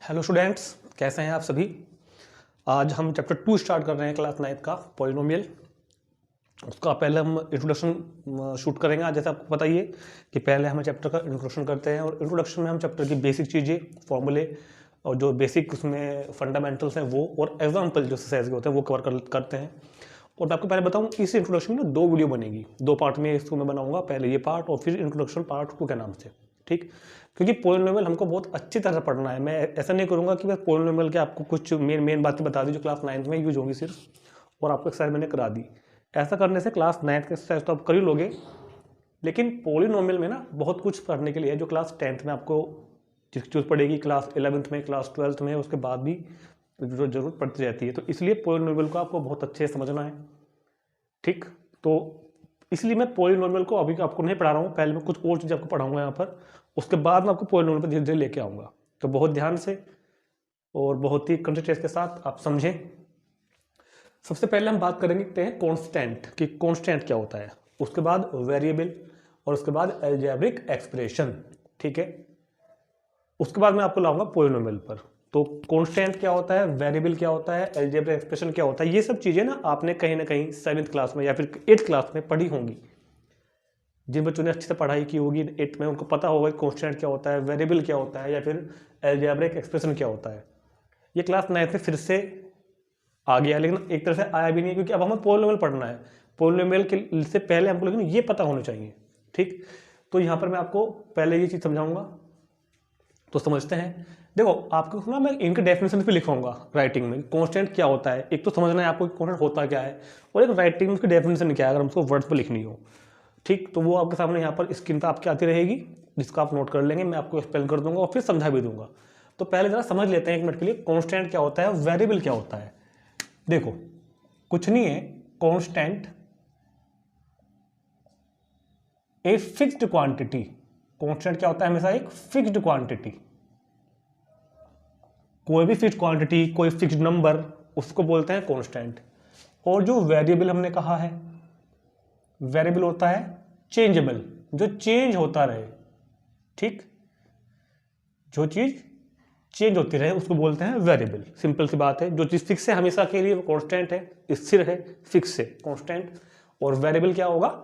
Hello students, कैसे हैं आप सभी। आज हम चैप्टर 2 स्टार्ट कर रहे हैं क्लास 9 का पॉलिनोमियल। उसका पहले हम इंट्रोडक्शन शूट करेंगे। आज जैसे आपको पता ही है कि पहले हम चैप्टर का इंट्रोडक्शन करते हैं और इंट्रोडक्शन में हम चैप्टर की बेसिक चीज़ें, फॉर्मूले और जो बेसिक उसमें फंडामेंटल्स हैं वो, और एग्जाम्पल जो एक्सरसाइज के होते हैं वो कवर करते हैं। और मैं आपको पहले बताऊँ, इस इंट्रोडक्शन में 2 वीडियो बनेगी, 2 पार्ट में इसको मैं बनाऊंगा। पहले ये पार्ट और फिर इंट्रोडक्शन पार्ट 2 के नाम से, ठीक। क्योंकि पॉलिनोमियल हमको बहुत अच्छी तरह पढ़ना है। मैं ऐसा नहीं करूंगा कि बस पॉलिनोमियल के आपको कुछ मेन बातें बता दी जो क्लास 9 में यूज होंगी सिर्फ, और आपको एक्सरसाइज मैंने करा दी। ऐसा करने से क्लास 9 के एक्सरसाइज तो आप कर ही लोगे, लेकिन पॉलिनोमियल में ना बहुत कुछ पढ़ने के लिए है जो क्लास 10th में आपको चीज़ पड़ेगी, क्लास 11th में, क्लास 12th में, उसके बाद भी जरूरत पड़ती रहती है। तो इसलिए पॉलिनोमियल को आपको बहुत अच्छे से समझना है, ठीक। तो इसलिए मैं पॉलिनोमियल को अभी आपको नहीं पढ़ा रहा हूँ, पहले मैं कुछ और चीज़ आपको पढ़ाऊंगा यहाँ पर, उसके बाद मैं आपको पॉलिनोमियल पर धीरे धीरे लेके आऊँगा। तो बहुत ध्यान से और बहुत ही कंसंट्रेशन के साथ आप समझें। सबसे पहले हम बात करेंगे कांस्टेंट कि कांस्टेंट क्या होता है, उसके बाद वेरिएबल, और उसके बाद अलजेब्रिक एक्सप्रेशन, ठीक है। उसके बाद मैं आपको लाऊंगा पॉलिनोमियल पर। तो कांस्टेंट क्या होता है, वेरिएबल क्या होता है, अलजेब्रिक एक्सप्रेशन क्या होता है, ये सब चीज़ें ना आपने कहीं ना कहीं 7th क्लास में या फिर 8th क्लास में पढ़ी होंगी। जिन बच्चों ने अच्छे से पढ़ाई की होगी 8th में, उनको पता होगा कांस्टेंट क्या होता है, वेरिएबल क्या होता है, या फिर अलजेब्रिक एक्सप्रेशन क्या होता है। ये क्लास 9th में फिर से आ गया, लेकिन एक तरह से आया भी नहीं, क्योंकि अब हमें पॉलिनोमियल पढ़ना है। पॉलिनोमियल के से पहले हमको लेकिन ये पता होना चाहिए, ठीक। तो यहाँ पर मैं आपको पहले ये चीज़ समझाऊंगा, तो समझते हैं। देखो, आपको ना मैं इनके डेफिनेशन भी लिखवाऊंगा राइटिंग में, कांस्टेंट क्या होता है। एक तो समझना है आपको कांस्टेंट होता क्या है, और एक राइटिंग में उसकी डेफिनेशन क्या है, अगर हमको वर्ड्स पर लिखनी हो, ठीक। तो वो आपके सामने यहाँ पर स्क्रीन पर आपकी आती रहेगी, जिसको आप नोट कर लेंगे। मैं आपको एक्सप्लेन कर दूंगा और फिर समझा भी दूंगा। तो पहले जरा समझ लेते हैं 1 मिनट के लिए कांस्टेंट क्या होता है, वेरिएबल क्या होता है। देखो, कुछ नहीं है, constant a fixed quantity. Constant क्या होता है, हमेशा एक फिक्स्ड क्वांटिटी। कोई भी फिक्स्ड क्वांटिटी, कोई फिक्स्ड नंबर, उसको बोलते हैं कांस्टेंट। और जो वेरिएबल हमने कहा है, वेरिएबल होता है चेंजेबल, जो चेंज होता रहे, ठीक। जो चीज चेंज होती रहे उसको बोलते हैं वेरिएबल। सिंपल सी बात है, जो चीज फिक्स है हमेशा के लिए वो कांस्टेंट है, स्थिर है, फिक्स है, कांस्टेंट। और वेरिएबल क्या होगा,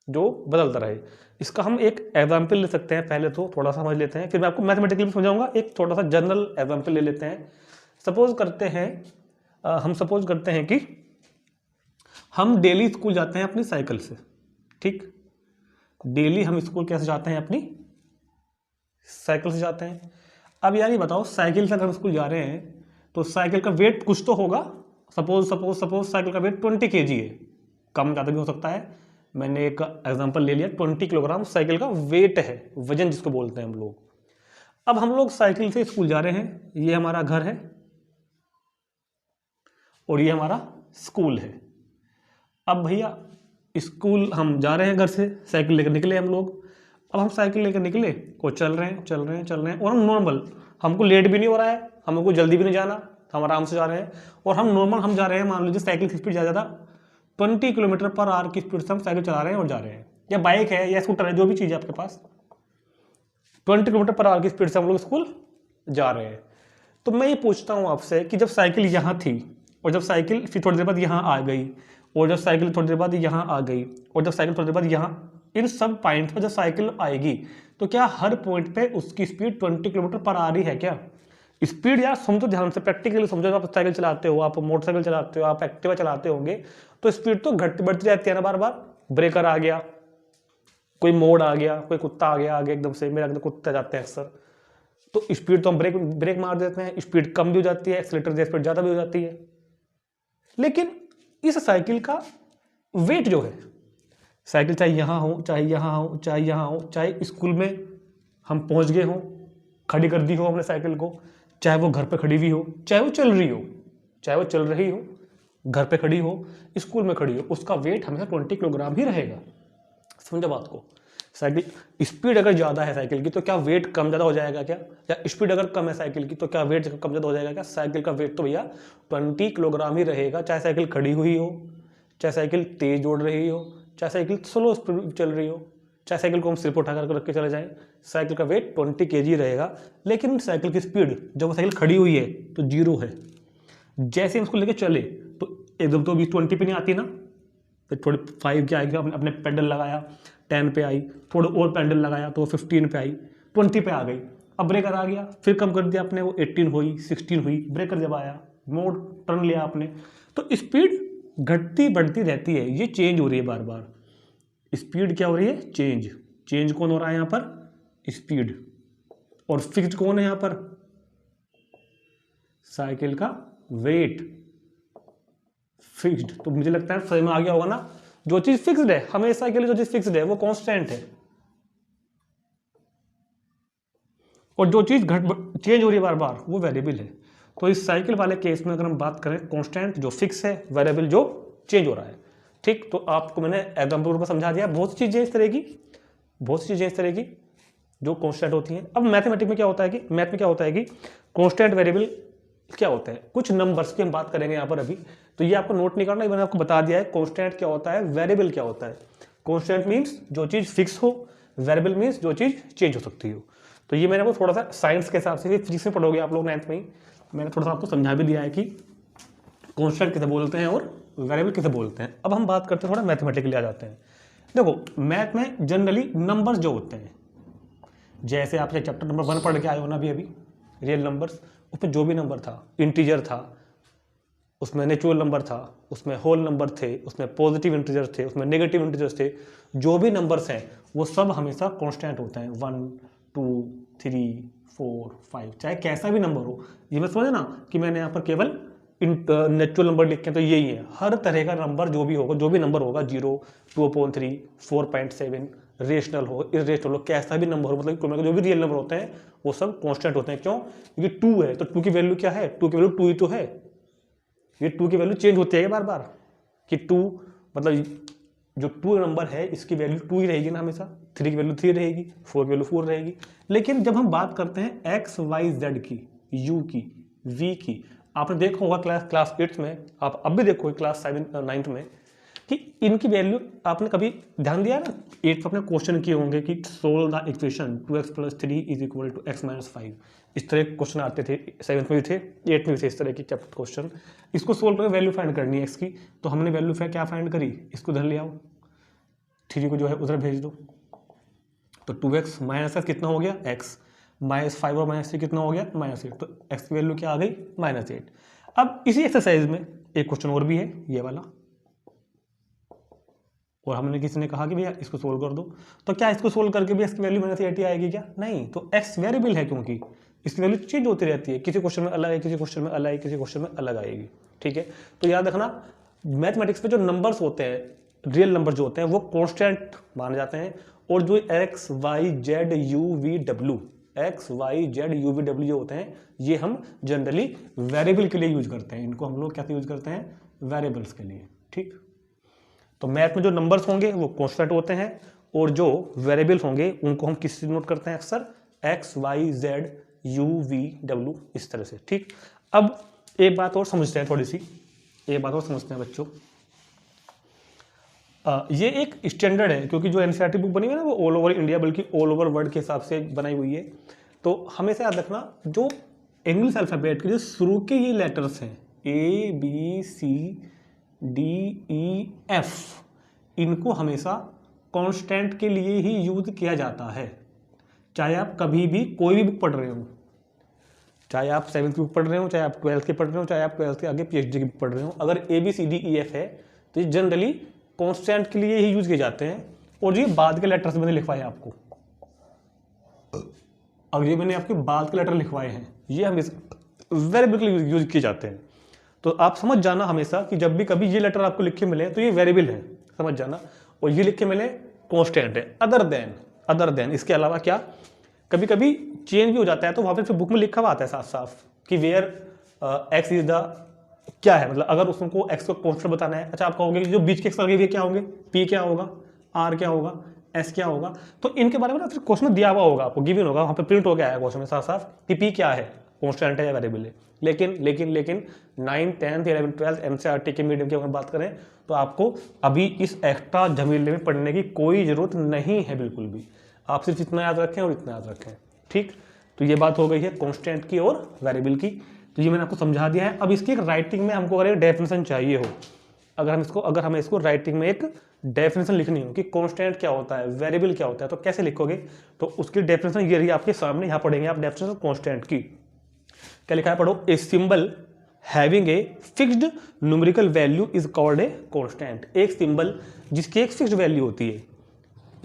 जो बदलता रहे। इसका हम एक एग्जाम्पल ले सकते हैं, पहले तो थोड़ा सा समझ लेते हैं, फिर मैं आपको मैथमेटिकली भी समझाऊंगा। एक थोड़ा सा जनरल एग्जाम्पल ले लेते हैं। सपोज करते हैं हम सपोज करते हैं कि हम डेली स्कूल जाते हैं अपनी साइकिल से, ठीक। डेली हम स्कूल कैसे जाते हैं, अपनी साइकिल से जाते हैं। अब यार ये बताओ, साइकिल से अगर हम स्कूल जा रहे हैं तो साइकिल का वेट कुछ तो होगा। सपोज साइकिल का वेट 20 kg है, कम ज़्यादा भी हो सकता है। मैंने एक एग्जांपल ले लिया, 20 किलोग्राम साइकिल का वेट है, वजन जिसको बोलते हैं हम लोग। अब हम लोग साइकिल से स्कूल जा रहे हैं, ये हमारा घर है और ये हमारा स्कूल है। अब भैया स्कूल हम जा रहे हैं, घर से साइकिल लेकर निकले हम लोग। अब हम साइकिल लेकर निकले और चल रहे हैं और हम नॉर्मल, हमको लेट भी नहीं हो रहा है, हमको जल्दी भी नहीं जाना, हम आराम से जा रहे हैं। और हम नॉर्मल हम जा रहे हैं, मान लीजिए साइकिल की स्पीड ज़्यादा 20 किलोमीटर पर आवर की स्पीड से हम साइकिल चला रहे हैं और जा रहे हैं, या बाइक है या स्कूटर है, जो भी चीज़ है आपके पास, 20 किलोमीटर पर आवर की स्पीड से हम लोग स्कूल जा रहे हैं। तो मैं ये पूछता हूँ आपसे कि जब साइकिल यहाँ थी और जब साइकिल फिर थोड़ी देर बाद यहाँ आ गई, और जब साइकिल थोड़ी देर बाद यहाँ आ गई, और जब साइकिल थोड़ी देर बाद यहाँ, इन सब पॉइंट पर जब साइकिल आएगी तो क्या हर पॉइंट पे उसकी स्पीड 20 किलोमीटर पर आ रही है क्या? स्पीड यार समझो, ध्यान से प्रैक्टिकली समझो। आप साइकिल चलाते हो, आप मोटरसाइकिल चलाते हो, आप एक्टिवा चलाते होंगे, तो स्पीड तो घटती बढ़ती रहती है ना। बार बार ब्रेकर आ गया, कोई मोड़ आ गया, कोई कुत्ता आ गया आगे एकदम से, मेरे आगे कुत्ते जाते हैं अक्सर, तो स्पीड तो हम ब्रेक मार देते हैं, स्पीड कम भी हो जाती है, एक्सीलेटर से स्पीड ज़्यादा भी हो जाती है। लेकिन इस साइकिल का वेट जो है, साइकिल चाहे यहाँ हो, चाहे यहाँ हो, चाहे यहाँ हो, चाहे स्कूल में हम पहुँच गए हों, खड़ी कर दी हो हमने साइकिल को, चाहे वो घर पे खड़ी हुई हो, चाहे वो चल रही हो, चाहे वो चल रही हो, घर पे खड़ी हो, स्कूल में खड़ी हो, उसका वेट हमेशा 20 किलोग्राम ही रहेगा। समझो बात को। साइकिल स्पीड अगर ज़्यादा है साइकिल की तो क्या वेट कम ज़्यादा हो जाएगा क्या? या स्पीड अगर कम है साइकिल की तो क्या वेट कम ज़्यादा हो जाएगा क्या? साइकिल का वेट तो भैया 20 किलोग्राम ही रहेगा, चाहे साइकिल खड़ी हुई हो, चाहे साइकिल तेज दौड़ रही हो, चाहे साइकिल स्लो स्पीड चल रही हो, चाहे साइकिल को हम सिर पर उठा कर रख के चले जाएं, साइकिल का वेट 20 kg रहेगा, लेकिन साइकिल की स्पीड जब वो साइकिल खड़ी हुई है तो 0 है। जैसे हम उसको लेके चले तो एकदम तो 20 पे नहीं आती ना, फिर थोड़ी 5 के आएगी, अपने पेडल लगाया 10 पे आई, थोड़ा और पेडल लगाया तो 15 पे आई, 20 पे आ गई। अब ब्रेकर आ गया, फिर कम कर दिया आपने, वो 18 हुई, 16 हुई, ब्रेकर जब आया, मोड टर्न लिया आपने, तो स्पीड घटती बढ़ती रहती है, ये चेंज हो रही है बार बार। स्पीड क्या हो रही है? चेंज कौन हो रहा है यहाँ पर? स्पीड। और फिक्स्ड कौन है यहाँ पर? साइकिल का वेट फिक्स्ड। तो मुझे लगता है समझ में आ गया होगा ना, जो चीज फिक्स्ड है हमेशा के लिए, जो चीज फिक्स्ड है वो कांस्टेंट है, और जो चीज चेंज हो रही है बार बार वो वेरिएबल है। तो इस साइकिल वाले केस में अगर हम बात करें, कांस्टेंट जो फिक्स है, वेरिएबल जो चेंज हो रहा है। ठीक, तो आपको मैंने एग्जाम्पल पर समझा दिया। बहुत सी चीजें इस तरह की जो कांस्टेंट होती हैं। अब मैथमेटिक्स में क्या होता है कि कांस्टेंट वेरिएबल क्या होता है, कुछ नंबर्स की हम बात करेंगे यहाँ पर अभी, तो ये आपको नोट नहीं करना, मैंने आपको बता दिया है कांस्टेंट क्या होता है, वेरिएबल क्या होता है। कांस्टेंट मीन्स जो चीज फिक्स हो, वेरिएबल मीन्स जो चीज चेंज हो सकती हो। तो ये मैंने आपको थोड़ा सा साइंस के हिसाब से, फिजिक्स में पढ़ोगे आप लोग 9th में ही, मैंने थोड़ा सा आपको समझा भी दिया है कि कांस्टेंट किसे बोलते हैं और वेरिएबल किसे बोलते हैं। अब हम बात करते हैं, थोड़ा मैथमेटिकली आ जाते हैं। देखो मैथ में जनरली नंबर्स जो होते हैं, जैसे आपने चैप्टर नंबर 1 पढ़ के आए हो ना अभी रियल नंबर्स, उसमें जो भी नंबर था, इंटीजर था, उसमें नेचुरल नंबर था, उसमें होल नंबर थे, उसमें पॉजिटिव इंटीजर थे, उसमें नेगेटिव इंटीजर्स थे, जो भी नंबर्स हैं वो सब हमेशा कांस्टेंट होते हैं। 1 2 3 4 5, चाहे कैसा भी नंबर हो। ये मत समझे ना कि मैंने यहाँ पर केवल नेचुरल नंबर लिखे तो यही है। हर तरह का नंबर जो भी नंबर होगा, 0 2/3 4.7, रेशनल हो, इरेशनल हो, कैसा भी नंबर हो, मतलब जो भी रियल नंबर होते हैं वो सब कांस्टेंट होते हैं। क्यों? क्योंकि 2 है तो 2 की वैल्यू क्या है? 2 की वैल्यू 2 ही तो है। ये 2 की वैल्यू चेंज होती है बार बार कि 2 मतलब जो 2 नंबर है इसकी वैल्यू 2 ही रहेगी ना हमेशा, 3 की वैल्यू 3 रहेगी, 4 की वैल्यू 4 रहेगी। लेकिन जब हम बात करते हैं एक्स वाई जेड की, यू की, वी की, आपने देखा होगा क्लास 8 में, आप अब भी देखोगे क्लास 9th में, कि इनकी वैल्यू आपने कभी ध्यान दिया ना, 8 में अपने क्वेश्चन किए होंगे कि solve the equation 2x + 3 = x - 5। इस तरह के क्वेश्चन आते थे, 7th में भी थे, 8th में भी थे, इस तरह के चैप्टर क्वेश्चन। इसको सोल्व करके वैल्यू फाइंड करनी है एक्स की, तो हमने वैल्यू क्या फाइंड करी, इसको उधर ले आओ, 3 को जो है उधर भेज दो, तो 2x - x कितना हो गया, x -5 और -3 कितना हो गया, -8, तो x की वैल्यू क्या आ गई, -8। अब इसी एक्सरसाइज में एक क्वेश्चन और भी है, ये वाला, और हमने किसी ने कहा कि भैया इसको सोल्व कर दो, तो क्या इसको सोल्व करके भी x की वैल्यू -80 आएगी क्या? नहीं, तो x वेरिएबल है, क्योंकि इसकी वैल्यू चेंज होती रहती है, किसी क्वेश्चन में अलग है, किसी क्वेश्चन में अलग है, किसी क्वेश्चन में अलग आएगी। ठीक है, तो याद रखना मैथमेटिक्स में जो नंबर्स होते हैं, रियल नंबर जो होते हैं वो कांस्टेंट माने जाते हैं, और जो x y z u v w जो होते हैं ये हम जनरली वेरिएबल के लिए यूज करते हैं। इनको हम लोग कैसे यूज करते हैं, वेरिएबल्स के लिए। ठीक, तो मैथ में जो नंबर्स होंगे वो कांस्टेंट होते हैं, और जो वेरिएबल होंगे उनको हम किससे नोट करते हैं अक्सर, x y z u v w, इस तरह से। ठीक, अब एक बात और समझते हैं, बच्चों, ये एक स्टैंडर्ड है, क्योंकि जो एनसीईआरटी बुक बनी हुई है ना वो ऑल ओवर इंडिया बल्कि ऑल ओवर वर्ल्ड के हिसाब से बनाई हुई है। तो हमेशा याद रखना, जो इंग्लिश अल्फ़ाबेट के जो शुरू के ये लेटर्स हैं A B C D E F, इनको हमेशा कांस्टेंट के लिए ही यूज किया जाता है। चाहे आप कभी भी कोई भी बुक पढ़ रहे हो, चाहे आप 7th की बुक पढ़ रहे हो, चाहे आप 12th की पढ़ रहे हो, चाहे आप 12th के आगे PhD की बुक पढ़ रहे हो, अगर A B C D E F है तो ये जनरली कांस्टेंट के लिए ही यूज किए जाते हैं। और ये बाद के लेटर्स मैंने लिखवाए आपको, अब ये मैंने आपके बाद के लेटर लिखवाए हैं, ये हमेशा वेरिएबल के लिए यूज किए जाते हैं। तो आप समझ जाना हमेशा कि जब भी कभी ये लेटर आपको लिखे मिले तो ये वेरिएबल है, समझ जाना, और ये लिखे मिले कांस्टेंट है। अदर देन इसके अलावा क्या, कभी कभी चेंज भी हो जाता है, तो वहाँ पे बुक में लिखा हुआ आता है साफ साफ कि वेयर एक्स इज द क्या है, मतलब अगर उसको एक्स को कांस्टेंट बताना है। अच्छा, आप कहोगे जो बीच के एक्स लगे हुए क्या होंगे, पी क्या होगा, आर क्या होगा, एस क्या होगा, तो इनके बारे में ना क्वेश्चन दिया हुआ होगा, आपको गिवन होगा, वहाँ पे प्रिंट हो गया है क्वेश्चन में साफ साफ कि पी क्या है, कॉन्स्टेंट है या वेरिएबल है। लेकिन लेकिन लेकिन 9th 10th 11th 12th NCERT के मीडियम की अगर बात करें तो आपको अभी इस एक्स्ट्रा झमेले में पढ़ने की कोई ज़रूरत नहीं है बिल्कुल भी। आप सिर्फ इतना याद रखें और इतना याद रखें, ठीक। तो ये बात हो गई है कॉन्स्टेंट की और वेरिएबल की। तो ये मैंने आपको समझा दिया है। अब इसकी एक राइटिंग में हमको अगर एक डेफिनेशन चाहिए हो, अगर हमें इसको राइटिंग में एक डेफिनेशन लिखनी हो कि कांस्टेंट क्या होता है, वेरिएबल क्या होता है, तो कैसे लिखोगे? तो उसकी डेफिनेशन ये रही आपके सामने, यहाँ पढ़ेंगे आप डेफिनेशन कांस्टेंट की। क्या लिखा है, पढ़ो। A symbol having a fixed numerical value is called a constant. एक सिंबल जिसकी एक फिक्स्ड वैल्यू होती है,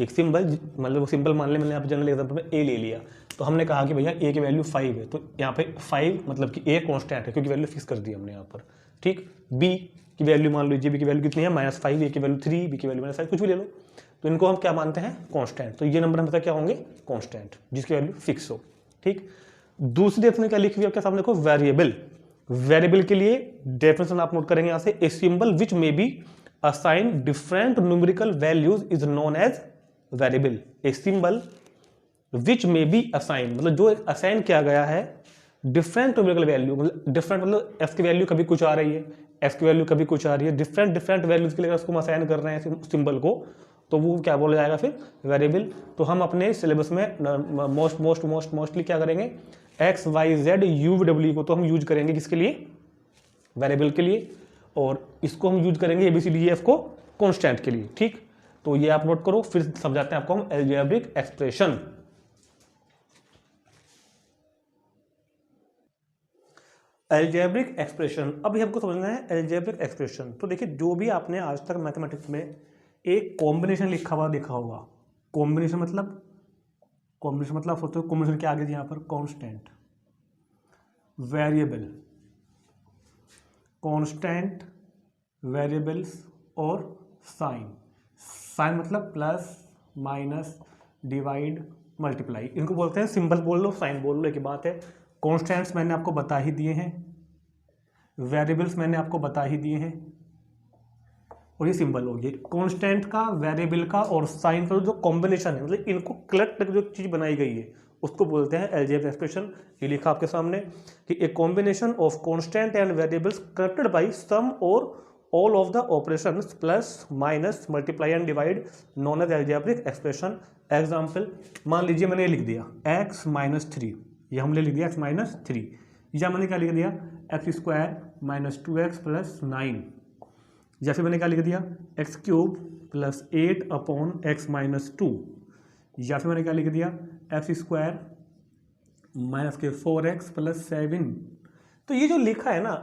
एक सिंबल मतलब वो सिंबल मान ले, मैंने आप जनरल एग्जाम्पल में ए ले लिया, तो हमने कहा कि भैया ए की वैल्यू 5 है, तो यहाँ पे 5 मतलब कि ए कांस्टेंट है क्योंकि वैल्यू फिक्स कर दी हमने यहाँ पर, ठीक। बी की वैल्यू मान लीजिए, बी की वैल्यू कितनी है -5, ए की वैल्यू 3, बी की वैल्यू -5, कुछ भी ले लो, तो इनको हम क्या मानते हैं, कांस्टेंट। तो ये नंबर हमेशा क्या होंगे, कांस्टेंट, जिसकी वैल्यू फिक्स हो, ठीक। दूसरी डेफिनेशन क्या लिखी हुई है आपके सामने, देखो, वेरिएबल। वेरिएबल के लिए डेफिनेशन आप नोट करेंगे यहाँ से, a symbol which may be assign different numerical values is known as variable. A symbol which may be assign मतलब जो असाइन किया गया है डिफरेंट न्यूमेरिकल वैल्यू, मतलब डिफरेंट मतलब एफ की वैल्यू कभी कुछ आ रही है, एफ की वैल्यू कभी कुछ आ रही है, डिफरेंट वैल्यूज के लिए उसको असाइन कर रहे हैं सिंबल को, तो वो क्या बोला जाएगा फिर, वेरिएबल। तो हम अपने सिलेबस में मोस्टली क्या करेंगे, एक्स वाई जेड यू डब्ल्यू को तो हम यूज करेंगे किसके लिए, वेरिएबल के लिए, और इसको हम यूज करेंगे ABCDEF को कांस्टेंट के लिए, ठीक। तो ये आप नोट करो, फिर समझाते हैं आपको हम अलजेब्रिक एक्सप्रेशन। अलजेब्रिक एक्सप्रेशन, अभी हमको समझना है अलजेब्रिक एक्सप्रेशन। तो देखिए, जो भी आपने आज तक मैथमेटिक्स में एक कॉम्बिनेशन लिखा हुआ देखा होगा, कॉम्बिनेशन मतलब सोचो कॉम्बिनेशन के आगे यहाँ पर कांस्टेंट, वेरिएबल, कांस्टेंट, वेरिएबल्स और साइन मतलब प्लस माइनस डिवाइड मल्टीप्लाई, इनको बोलते हैं, सिंबल बोल लो साइन बोल लो, एक बात है। कॉन्स्टेंट्स मैंने आपको बता ही दिए हैं, वेरिएबल्स मैंने आपको बता ही दिए हैं, और ये सिंबल हो गए। कांस्टेंट का, वेरिएबल का और साइन का जो कॉम्बिनेशन है, मतलब इनको कलेक्ट करके जो चीज़ बनाई गई है उसको बोलते हैं अलजेब्रिक एक्सप्रेशन। ये लिखा आपके सामने कि a combination of constant and variables connected by some और all of the operations plus minus multiply and divide known as algebraic expression. Example, मान लीजिए मैंने ये लिख दिया x-3, ये हमने लिख दिया x-3, या मैंने क्या लिख दिया x² - 2x + 9, या फिर मैंने क्या लिख दिया x³ + 8/x - 2, या फिर मैंने क्या लिख दिया x² - 4x + 7। तो ये जो लिखा है ना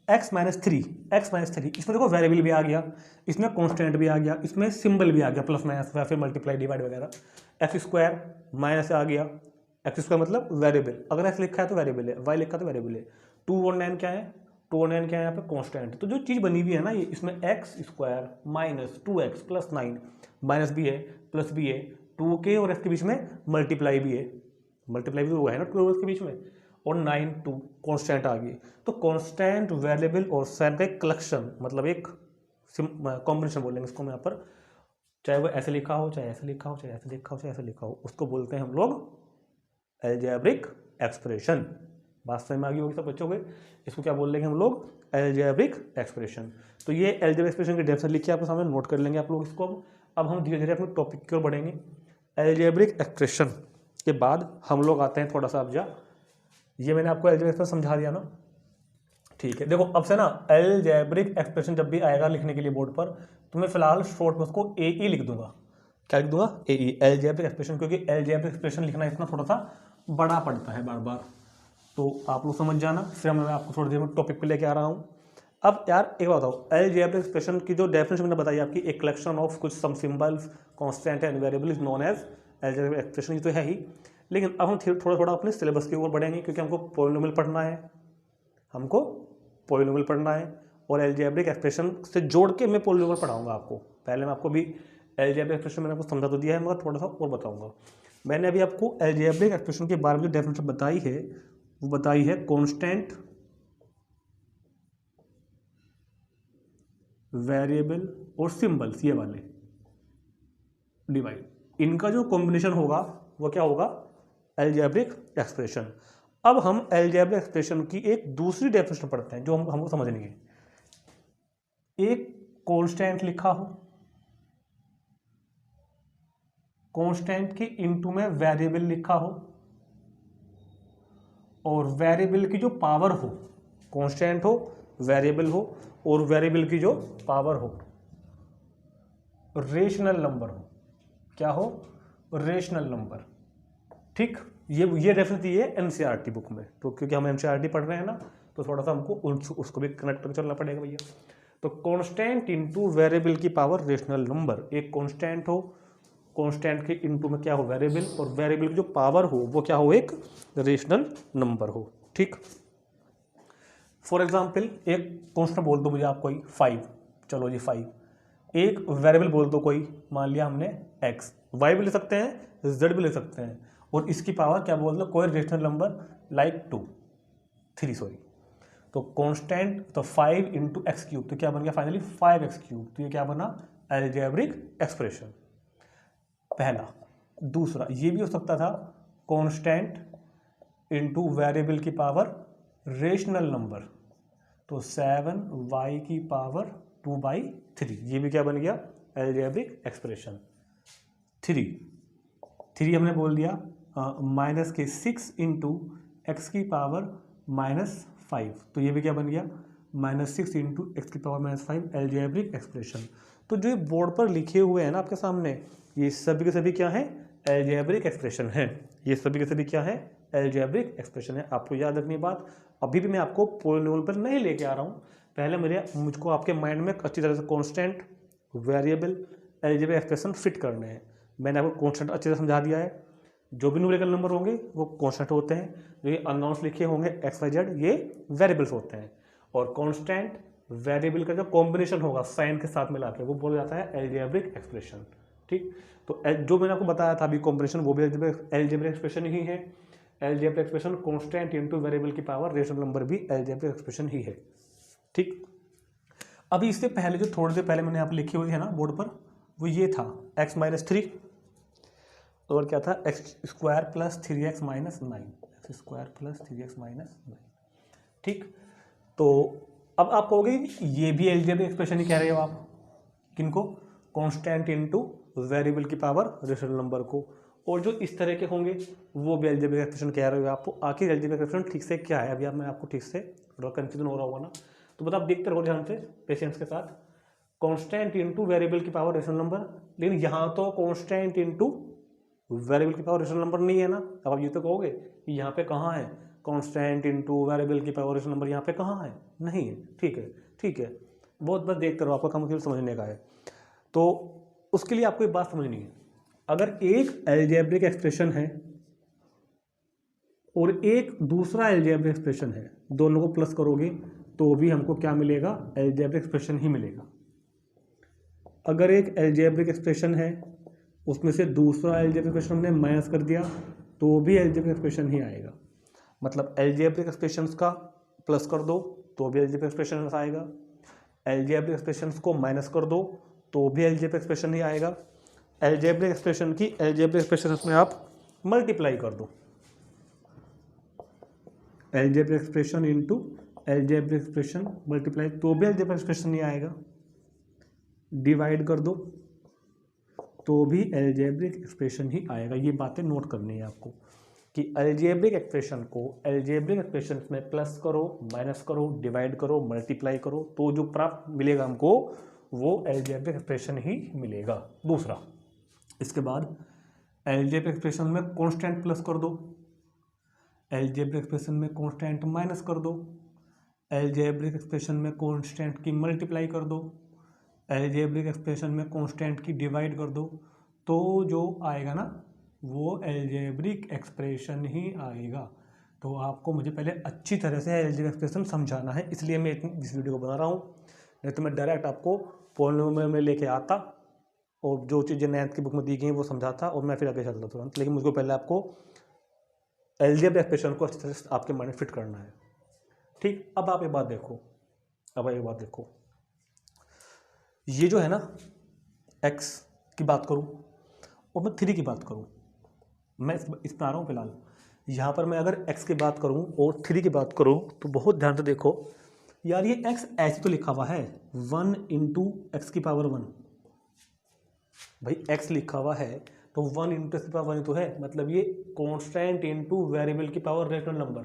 x-3, इसमें देखो वेरिएबल भी आ गया, इसमें कांस्टेंट भी आ गया, इसमें सिंबल भी आ गया, प्लस माइनस या फिर मल्टीप्लाई डिवाइड वगैरह। x² माइनस आ गया, x² मतलब वेरिएबल, अगर x लिखा है तो वेरिएबल है, y लिखा है तो वेरिएबल है। 2 और 9 क्या है, 2 और 9 क्या है यहाँ पे, कांस्टेंट। तो जो चीज़ बनी हुई है ना, ये इसमें x² - 2x + 9 माइनस भी है प्लस भी है, 2 के और f के बीच में मल्टीप्लाई भी है, मल्टीप्लाई भी हुआ है ना 2 और f के बीच में, और 9 2 कांस्टेंट आ गई। तो कांस्टेंट, वेरिएबल और साइन का एक कलेक्शन, मतलब एक कॉम्बिनेशन बोलेंगे इसको हम यहाँ पर, चाहे वो ऐसे लिखा हो, चाहे ऐसे लिखा हो, चाहे ऐसे लिखा हो, चाहे ऐसे लिखा हो, उसको बोलते हैं हम लोग अलजेब्रिक एक्सप्रेशन। बात समझ में आ गई होगी सब बच्चों के, इसको क्या बोल लेंगे हम लोग, अलजेब्रिक एक्सप्रेशन। तो ये अलजेब्रिक एक्सप्रेशन की डेफिनेशन लिखिए आपके सामने, नोट कर लेंगे आप लोग इसको। अब हम धीरे धीरे अपने टॉपिक की ओर बढ़ेंगे। अलजेब्रिक एक्सप्रेशन के बाद हम लोग आते हैं थोड़ा सा, अब ये मैंने आपको अलजेब्रिक एक्सप्रेशन समझा दिया ना, ठीक है। देखो अब से ना अलजेब्रिक एक्सप्रेशन जब भी आएगा लिखने के लिए बोर्ड पर, तो मैं फिलहाल शॉर्ट में उसको AE लिख दूंगा। क्या लिख दूंगा, AE, अलजेब्रिक एक्सप्रेशन, क्योंकि अलजेब्रिक एक्सप्रेशन लिखना इतना थोड़ा सा बड़ा पड़ता है बार बार, तो आप लोग समझ जाना। फिर मैं आपको थोड़ी देर में टॉपिक पे लेके आ रहा हूँ। अब यार एक बात बताओ, अलजेब्रिक एक्सप्रेशन की जो डेफिनेशन मैंने बताई आपकी, एक कलेक्शन ऑफ कुछ some symbols, constant and variable is known as algebraic expression, ये तो है ही। लेकिन अब हम थोड़ा अपने सिलेबस की ओर बढ़ेंगे, क्योंकि हमको पॉलिनोमियल पढ़ना है, और अलजेब्रिक एक्सप्रेशन से जोड़ के मैं पॉलिनोमियल पढ़ाऊंगा आपको। पहले मैं आपको भी अलजेब्रिक एक्सप्रेशन मैंने आपको समझा तो दिया है, मगर थोड़ा सा और बताऊंगा। मैंने अभी आपको अलजेब्रिक एक्सप्रेशन के बारे में जो डेफिनेशन बताई है, वो बताई है कांस्टेंट, वेरिएबल और सिंबल्स, ये वाले डिवाइड, इनका जो कॉम्बिनेशन होगा वो क्या होगा, अलजेब्रिक एक्सप्रेशन। अब हम अलजेब्रिक एक्सप्रेशन की एक दूसरी डेफिनेशन पढ़ते हैं जो हमको समझनी है। एक कांस्टेंट लिखा हो, कांस्टेंट के इनटू में वेरिएबल लिखा हो, और वेरिएबल की जो पावर हो, कांस्टेंट हो, वेरिएबल हो, और वेरिएबल की जो पावर हो रेशनल नंबर हो। क्या हो? Rational number. ठीक, ये रेफरेंस दी है एनसीईआरटी बुक में, तो क्योंकि हम एनसीईआरटी पढ़ रहे हैं ना, तो थोड़ा सा हमको उसको भी कनेक्ट करके चलना पड़ेगा भैया। तो कांस्टेंट इनटू वेरिएबल की पावर रेशनल नंबर। एक कांस्टेंट हो, कांस्टेंट के इनटू में क्या हो? वेरिएबल, और वेरिएबल की जो पावर हो वो क्या हो? एक रेशनल नंबर हो। ठीक, फॉर एग्जाम्पल एक कांस्टेंट बोल दो मुझे आप कोई 5, चलो जी 5। एक वेरिएबल बोल दो कोई, मान लिया हमने x, y भी ले सकते हैं, z भी ले सकते हैं, और इसकी पावर क्या बोल दो? कोई रेशनल नंबर लाइक 3 सॉरी। तो कांस्टेंट, तो 5 इंटू एक्स क्यूब, तो क्या बन गया फाइनली? 5x cube. तो ये क्या बना? अलजेब्रिक एक्सप्रेशन, पहला। दूसरा ये भी हो सकता था कांस्टेंट इंटू वेरिएबल की पावर रेशनल नंबर, तो 7y की पावर 2/3, ये भी क्या बन गया? Algebraic expression. 3 हमने बोल दिया माइनस के 6 इंटू एक्स की पावर -5, तो ये भी क्या बन गया? -6 इंटू एक्स की पावर -5, अलजेब्रिक एक्सप्रेशन। तो जो ये बोर्ड पर लिखे हुए हैं ना आपके सामने, ये सभी के सभी क्या है? अलजेब्रिक एक्सप्रेशन है। ये सभी के सभी क्या है? अलजेब्रिक एक्सप्रेशन है। आपको याद रखनी बात, अभी भी मैं आपको पॉलिनोमियल पर नहीं लेके आ रहा हूँ, पहले मुझको आपके माइंड में अच्छी तरह से constant, variable, algebraic expression fit करने हैं। मैंने आपको कांस्टेंट अच्छे से समझा दिया है, जो भी न्यूमेरिकल नंबर होंगे वो कांस्टेंट होते हैं, जो ये अननोन्स लिखे होंगे एक्स वाई जेड ये वेरिएबल्स होते हैं, और कांस्टेंट वेरिएबल का जो कॉम्बिनेशन होगा साइन के साथ मिला के वो बोला जाता है अलजेब्रिक एक्सप्रेशन। ठीक, तो जो मैंने आपको बताया था अभी कॉम्बिनेशन, वो भी अलजेब्रिक एक्सप्रेशन ही है। Algebraic expression constant into variable की पावर रेशनल नंबर भी अलजेब्रिक एक्सप्रेशन ही है। ठीक, अभी इससे पहले जो थोड़ी देर पहले मैंने आप लिखी हुई है ना बोर्ड पर, वो ये था x-3, और क्या था? x² + 3x - 9, x² + 3x - 9। ठीक, तो अब आप कहोगे ये भी अलजेब्रिक एक्सप्रेशन ही कह रहे हो आप, किनको? कांस्टेंट इनटू वेरिएबल की पावर रेशनल नंबर को, और जो इस तरह के होंगे वो भी अलजेब्रिक एक्सप्रेशन कह रहे हो आपको। आखिर अलजेब्रिक एक्सप्रेशन ठीक से क्या है? अभी आप मैं आपको ठीक से थोड़ा कंफ्यूजन हो रहा होगा ना, तो बता आप देखते रहो ध्यान से, पेशेंस के साथ। कांस्टेंट इनटू वेरिएबल की पावर रेशनल नंबर, लेकिन यहाँ तो कांस्टेंट इनटू वेरिएबल की पावर रेशनल नंबर नहीं है ना। अब आप ये तो कहोगे कि यहाँ पे कहाँ है कांस्टेंट इनटू वेरिएबल की पावर रेशनल नंबर? यहाँ पे कहाँ है? नहीं है। ठीक है, ठीक है, बहुत बस देखते रहो, आपका काम केवल समझने का है। तो उसके लिए आपको एक बात समझनी है, अगर एक अलजेब्रिक एक्सप्रेशन है और एक दूसरा अलजेब्रिक एक्सप्रेशन है, दोनों को प्लस करोगे तो भी हमको क्या मिलेगा? अलजेब्रिक एक्सप्रेशन ही मिलेगा। अगर एक अलजेब्रिक एक्सप्रेशन है उसमें से दूसरा अलजेब्रिक एक्सप्रेशन हमने माइनस कर दिया तो भी अलजेब्रिक एक्सप्रेशन ही आएगा। मतलब अलजेब्रिक एक्सप्रेशंस का प्लस कर दो तो भी अलजेब्रिक एक्सप्रेशन आएगा, अलजेब्रिक एक्सप्रेशंस को माइनस कर दो तो भी अलजेब्रिक एक्सप्रेशन ही आएगा। अलजेब्रिक एक्सप्रेशन की अलजेब्रिक एक्सप्रेशंस में आप मल्टीप्लाई कर दो, algebraic expression into algebraic expression multiply, तो भी अलजेब्रिक एक्सप्रेशन नहीं आएगा। डिवाइड कर दो तो भी अलजेब्रिक एक्सप्रेशन ही आएगा। ये बातें नोट करनी है आपको कि अलजेब्रिक एक्सप्रेशन को अलजेब्रिक एक्सप्रेशन में प्लस करो, माइनस करो, डिवाइड करो, मल्टीप्लाई करो, तो जो प्राप्त मिलेगा हमको वो अलजेब्रिक एक्सप्रेशन ही मिलेगा। दूसरा, इसके बाद अलजेब्रिक एक्सप्रेशन में कांस्टेंट प्लस कर दो, अलजेब्रिक एक्सप्रेशन में कांस्टेंट माइनस कर दो, अलजेब्रिक एक्सप्रेशन में कांस्टेंट की मल्टीप्लाई कर दो, अलजेब्रिक एक्सप्रेशन में कांस्टेंट की डिवाइड कर दो, तो जो आएगा ना वो अलजेब्रिक एक्सप्रेशन ही आएगा। तो आपको मुझे पहले अच्छी तरह से अलजेब्रिक एक्सप्रेशन समझाना है, इसलिए मैं इस वीडियो को बना रहा हूँ, नहीं तो मैं डायरेक्ट आपको पॉलिनोमियल में लेके आता और जो चीज़ें नैथ की बुक में दी गई वो समझाता और मैं फिर आगे चलता तुरंत। लेकिन मुझको पहले आपको अलजेब्रिक एक्सप्रेशन को अच्छी तरह से आपके माइंड में फिट करना है। ठीक, अब आप एक बात देखो, ये जो है ना x की बात करूँ और मैं 3 की बात करूँ, मैं इस बना रहा हूँ फिलहाल, यहाँ पर मैं अगर x की बात करूँ और 3 की बात करूँ तो बहुत ध्यान से देखो यार, ये x ऐसे तो लिखा हुआ है 1 इंटू एक्स की पावर 1। भाई x लिखा हुआ है तो 1 इंटू एक्स की पावर 1 तो है, मतलब ये कांस्टेंट इंटू वेरिएबल की power rational number,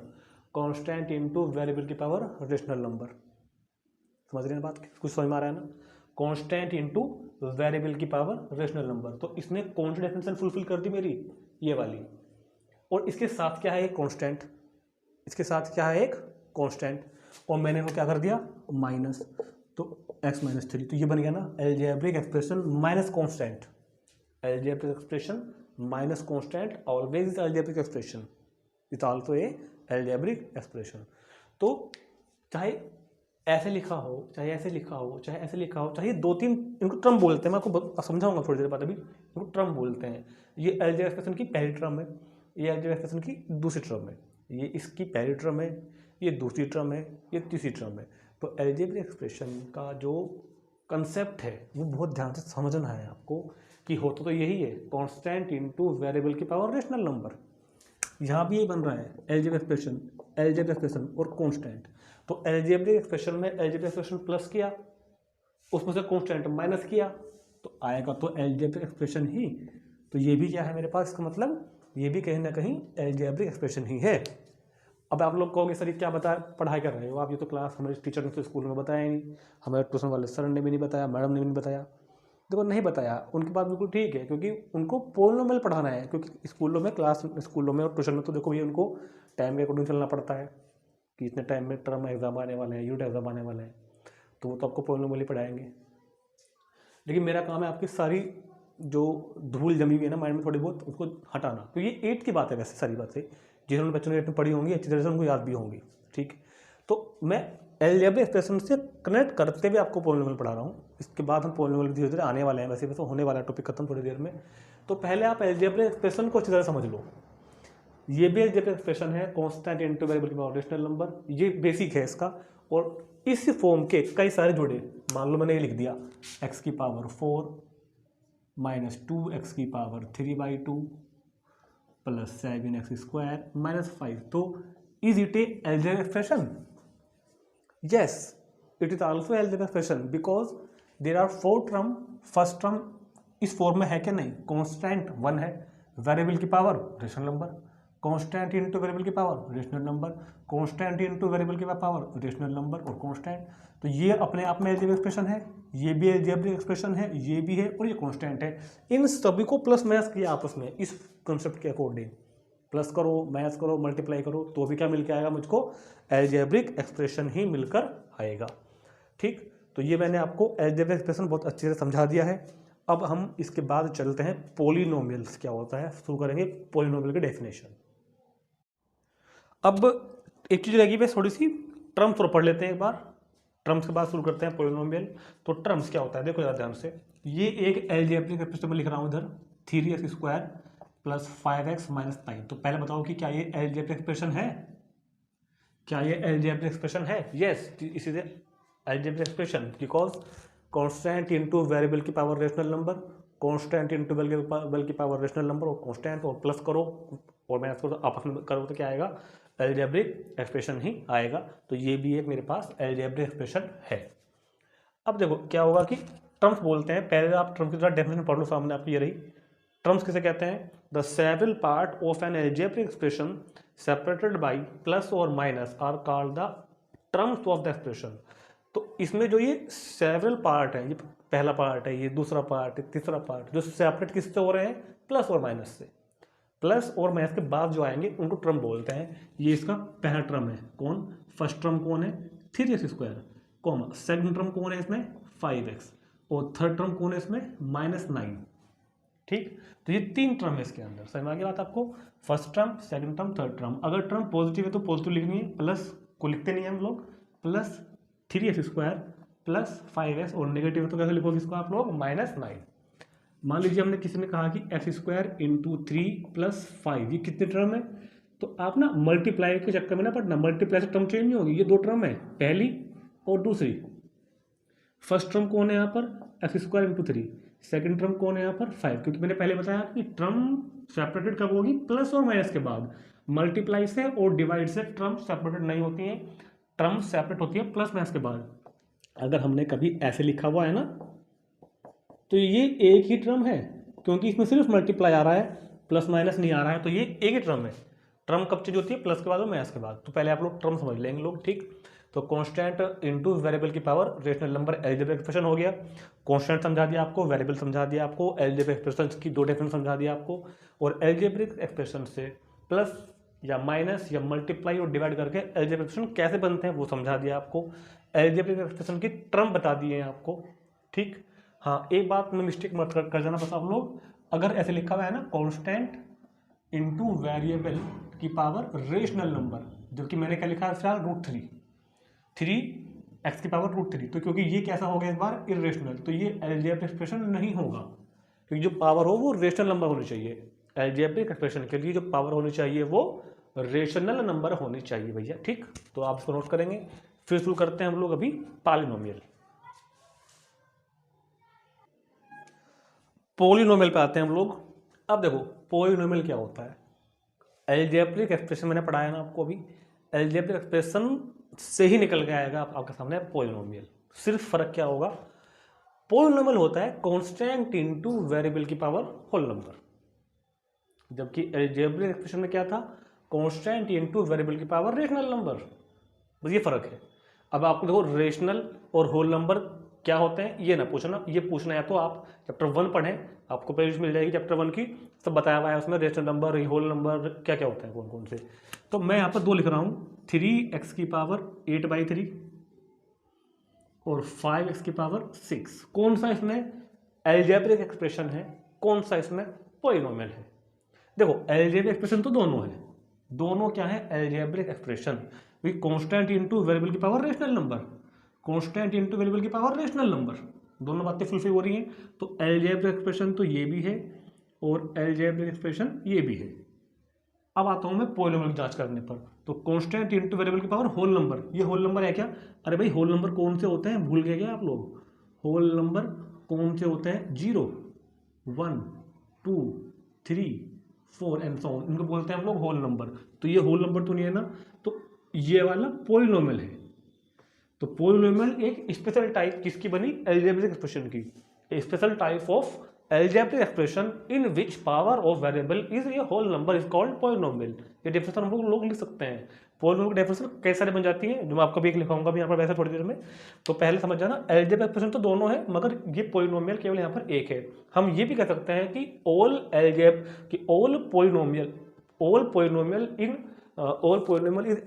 constant into variable की पावर रेशनल नंबर। समझ रहे हैं बात, कुछ समझ में आ रहा है ना? कांस्टेंट इंटू वेरिएबल की पावर रेशनल नंबर। तो इसने कौन सी डेफिनेशन फुलफिल कर दी मेरी, ये वाली। और इसके साथ क्या है, एक कांस्टेंट, इसके साथ क्या है, एक कांस्टेंट, और मैंने वो क्या कर दिया माइनस, तो x माइनस 3। तो ये बन गया ना algebraic expression minus constant, algebraic expression minus constant always is algebraic expression, it also a algebraic expression. तो चाहे ऐसे लिखा हो, चाहे ऐसे लिखा हो, चाहे ऐसे लिखा हो, चाहे दो तीन, इनको ट्रम बोलते हैं, मैं आपको समझाऊंगा थोड़ी देर बाद, अभी इनको ट्रम बोलते हैं। ये अलजेब्रिक एक्सप्रेशन की पहली ट्रम है, ये अलजेब्रिक एक्सप्रेशन की दूसरी ट्रम है, ये इसकी पहली ट्रम है, ये दूसरी ट्रम है, ये तीसरी ट्रम है। तो अलजेब्रिक एक्सप्रेशन का जो कंसेप्ट है वो बहुत ध्यान से समझना है आपको, कि होता तो यही है, कांस्टेंट इनटू वेरिएबल की पावर रेशनल नंबर। यहाँ भी ये बन रहा है अलजेब्रिक एक्सप्रेशन, अलजेब्रिक एक्सप्रेशन और कांस्टेंट। तो अलजेब्रिक एक्सप्रेशन में अलजेब्रिक एक्सप्रेशन प्लस किया, उसमें से कांस्टेंट माइनस किया, तो आएगा तो अलजेब्रिक एक्सप्रेशन ही। तो ये भी क्या है मेरे पास, इसका मतलब ये भी कहीं ना कहीं अलजेब्रिक एक्सप्रेशन ही है। अब आप लोग कहोगे सर ये क्या पढ़ाई कर रहे हो आप, ये तो क्लास हमारे टीचर ने तो स्कूल में बताया ही नहीं, हमारे ट्यूशन वाले सर ने भी नहीं बताया, मैडम ने भी नहीं बताया। देखो नहीं बताया, उनकी बात बिल्कुल ठीक है, क्योंकि उनको पोलिनोमियल पढ़ाना है, क्योंकि स्कूलों में स्कूलों में और ट्यूशन में तो देखो भैया उनको टाइम के अकॉर्डिंग चलना पड़ता है, कि इतने टाइम में टर्म एग्जाम आने वाले हैं, यूनिट एग्जाम आने वाले हैं, तो वो तो आपको पोलिनोमियल ही पढ़ाएंगे। लेकिन मेरा काम है आपकी सारी जो धूल जमी हुई है ना माइंड में थोड़ी बहुत, उसको हटाना। तो ये 8 की बात है वैसे, सारी बातें जिन्होंने बच्चों ने 8 में पढ़ी होंगी अच्छी तरह से उनको याद भी होंगी, ठीक। तो मैं अलजेब्रिक एक्सप्रेशन से कनेक्ट करते हुए आपको पोलिनोमियल पढ़ा रहा हूँ। इसके बाद हम पोलिनोमियल धीरे धीरे आने वाले हैं, वैसे होने वाला है टॉपिक खत्म थोड़ी देर में। तो पहले आप अलजेब्रिक एक्सप्रेशन को अच्छी तरह समझ लो। ये भी अलजेब्रिक एक्सप्रेशन है, कांस्टेंट इनटू वेरिएबल की पावर रेशनल नंबर, ये बेसिक है इसका। और इस फॉर्म के कई सारे जुड़े, मान लो मैंने ये लिख दिया x की पावर 4 माइनस 2x की power 3/2 plus 7x square minus 5। तो is it a algebraic expression? Yes, it is also algebraic expression, because there are 4 term. First term इस फॉर्म में है क्या, नहीं, कांस्टेंट 1 है, वेरिएबल की power rational number, constant into variable की power rational number, constant into variable की power rational number और कांस्टेंट। तो ये अपने आप में अलजेब्रिक एक्सप्रेशन है, ये भी अलजेब्रिक एक्सप्रेशन है, ये भी है और ये कांस्टेंट है। इन सभी को प्लस माइनस किया आपस में इस कंसेप्ट के अकॉर्डिंग, प्लस करो, माइनस करो, मल्टीप्लाई करो, तो भी क्या मिल के आएगा मुझको, अलजेब्रिक एक्सप्रेशन ही मिलकर आएगा, ठीक। तो ये मैंने आपको अलजेब्रिक एक्सप्रेशन बहुत अच्छे से समझा दिया है। अब हम इसके बाद चलते हैं पॉलिनोमियल्स क्या होता है, शुरू करेंगे पॉलिनोमियल की डेफिनेशन। अब एक चीज़ रहेगी, थोड़ी सी टर्म्स और पढ़ लेते हैं एक बार, टर्म्स के बाद शुरू करते हैं पॉलिनोमियल। तो टर्म्स क्या होता है, देखो ज़रा ध्यान से, ये एक अलजेब्रिक एक्सप्रेशन में लिख रहा हूँ इधर 3x square plus 5x minus 9। तो पहले बताओ कि क्या ये अलजेब्रिक एक्सप्रेशन है, क्या ये अलजेब्रिक एक्सप्रेशन है? यस, इसी से algebraic expression, because constant into variable की power rational number, constant into variable की पावर रेशनल नंबर और कांस्टेंट, और प्लस करो और माइनस करो, आपस में करो तो क्या आएगा, अलजेब्रिक एक्सप्रेशन ही आएगा। तो ये भी एक मेरे पास अलजेब्रिक एक्सप्रेशन है। अब देखो क्या होगा कि टर्म्स बोलते हैं, पहले आप टर्म की तरह डेफिनेशन पढ़ लो, सामने आपकी ये रही। टर्म्स किसे कहते हैं, the several part of an algebraic expression separated by plus और minus are called the terms of the expression. तो इसमें जो ये सेवरल पार्ट है, ये पहला पार्ट है, ये दूसरा पार्ट है, तीसरा पार्ट, जो सेपरेट किससे हो रहे हैं, प्लस और माइनस से, प्लस और माइनस के बाद जो आएंगे उनको टर्म बोलते हैं। ये इसका पहला टर्म है, कौन, फर्स्ट टर्म कौन है, 3x square, comma second term कौन है इसमें, 5x, और थर्ड टर्म कौन है इसमें, -9, ठीक। तो ये 3 टर्म है इसके अंदर, समझ में आ गया बात आपको, first term, second term, third term. अगर टर्म पॉजिटिव है तो पॉजिटिव लिखनी है, प्लस को लिखते नहीं है हम लोग, plus 3x square plus 5x, और नेगेटिव है तो कैसे लिखोगे इसको आप लोग, -9। मान लीजिए हमने किसी ने कहा कि x स्क्वायर इंटू 3 प्लस 5, ये कितने टर्म है, तो आप ना मल्टीप्लाई के चक्कर में ना पढ़ना, मल्टीप्लाई से टर्म चेंज नहीं होगी, ये 2 टर्म है, पहली और दूसरी। फर्स्ट टर्म कौन है यहाँ पर, x square into 3, second term कौन है यहाँ पर 5, क्योंकि मैंने पहले बताया कि टर्म सेपरेटेड कब होगी, प्लस और माइनस के बाद। मल्टीप्लाई से और डिवाइड से टर्म सेपरेटेड नहीं होती हैं, टर्म सेपरेट होती है प्लस माइनस के बाद। अगर हमने कभी ऐसे लिखा हुआ है ना तो ये एक ही टर्म है, क्योंकि इसमें सिर्फ मल्टीप्लाई आ रहा है, प्लस माइनस नहीं आ रहा है, तो ये एक ही टर्म है। टर्म कब चेंज होती है? प्लस के बाद और माइनस के बाद। तो पहले आप लोग टर्म समझ लेंगे लोग, ठीक। तो कांस्टेंट इनटू वेरिएबल की power rational number algebraic expression हो गया। कांस्टेंट समझा दिया आपको, वेरिएबल समझा दिया आपको, अलजेब्रिक एक्सप्रेशन की दो डेफिनेशन समझा दिया आपको, और अलजेब्रिक एक्सप्रेशन से प्लस या माइनस या मल्टीप्लाई और डिवाइड करके अलजेब्रिक एक्सप्रेशन कैसे बनते हैं वो समझा दिया आपको। अलजेब्रिक एक्सप्रेशन की टर्म बता दिए हैं आपको, ठीक। हाँ, एक बात में मिस्टेक मत कर जाना बस आप लोग, अगर ऐसे लिखा हुआ है ना कांस्टेंट इनटू वेरिएबल की पावर रेशनल नंबर, जबकि मैंने क्या लिखा है फिलहाल √3 की पावर √3, तो क्योंकि ये कैसा हो गया इस बार इरेशनल, तो ये अलजेब्रिक एक्सप्रेशन नहीं होगा, क्योंकि जो पावर हो वो रेशनल नंबर होनी चाहिए। अलजेब्रिक एक्सप्रेशन के लिए जो पावर होनी चाहिए वो रेशनल नंबर होनी चाहिए भैया, ठीक। तो आप इसको नोट करेंगे। फिर शुरू करते हैं हम लोग अभी पॉलिनोमियल। पॉलिनोमियल पे आते हैं हम लोग। अब देखो पॉलिनोमियल क्या होता है। अलजेब्रिक एक्सप्रेशन मैंने पढ़ाया ना आपको अभी, अलजेब्रिक एक्सप्रेशन से ही निकल के आएगा आपके सामने पॉलिनोमियल। सिर्फ फर्क क्या होगा, पॉलिनोमियल होता है कांस्टेंट इनटू वेरिएबल की पावर होल नंबर, जबकि अलजेब्रिक एक्सप्रेशन में क्या था, कांस्टेंट इनटू वेरिएबल की पावर रेशनल नंबर। बस ये फर्क है। अब आपको देखो रेशनल और होल नंबर क्या होते हैं ये ना पूछना, ये पूछना है तो आप चैप्टर 1 पढ़ें, आपको प्लेलिस्ट मिल जाएगी चैप्टर 1 की, सब बताया हुआ है उसमें, रेशनल नंबर, होल नंबर क्या क्या होते हैं, कौन कौन से। तो मैं यहाँ पर 2 लिख रहा हूँ, 3x की पावर 8/3 और 5x की पावर 6। कौन सा इसमें अलजेब्रिक एक्सप्रेशन है, कौन सा इसमें पॉलिनोमियल है। देखो अलजेब्रिक एक्सप्रेशन तो दोनों है, दोनों क्या है algebraic expression, constant into variable की power rational number, constant into variable की पावर रेशनल नंबर, दोनों बातें फुलफिल हो रही हैं। तो अलजेब्रिक एक्सप्रेशन तो ये भी है और अलजेब्रिक एक्सप्रेशन ये भी है। अब आता हूं मैं पॉलिनोमियल की जांच करने पर। तो कांस्टेंट इनटू वेरिएबल की पावर होल नंबर, ये होल नंबर है क्या? अरे भाई होल नंबर कौन से होते हैं, भूल गए क्या आप लोग? होल नंबर कौन से होते हैं? 0, 1, 2, 3, 4 एंड सो ऑन, इनको बोलते हैं हम लोग होल नंबर। तो ये होल नंबर तो नहीं है ना, तो ये वाला पॉलिनोमियल है। तो पॉलिनोमियल एक स्पेशल टाइप किसकी बनी? अलजेब्रिक एक्सप्रेशन की। A special type of algebraic expression in which power of variable is a whole number is called polynomial. ये डेफिनेशन हम लोग लिख सकते हैं। पॉलिनोमियल की डेफिनेशन कैसे सारे बन जाती है, जो मैं आपको भी एक लिखाऊंगा भी यहाँ पर वैसे थोड़ी देर में। तो पहले समझ जाना अलजेब्रिक एक्सप्रेशन तो दोनों है, मगर ये पॉलिनोमियल केवल यहाँ पर एक है। हम ये भी कह सकते हैं कि all polynomial in all polynomial is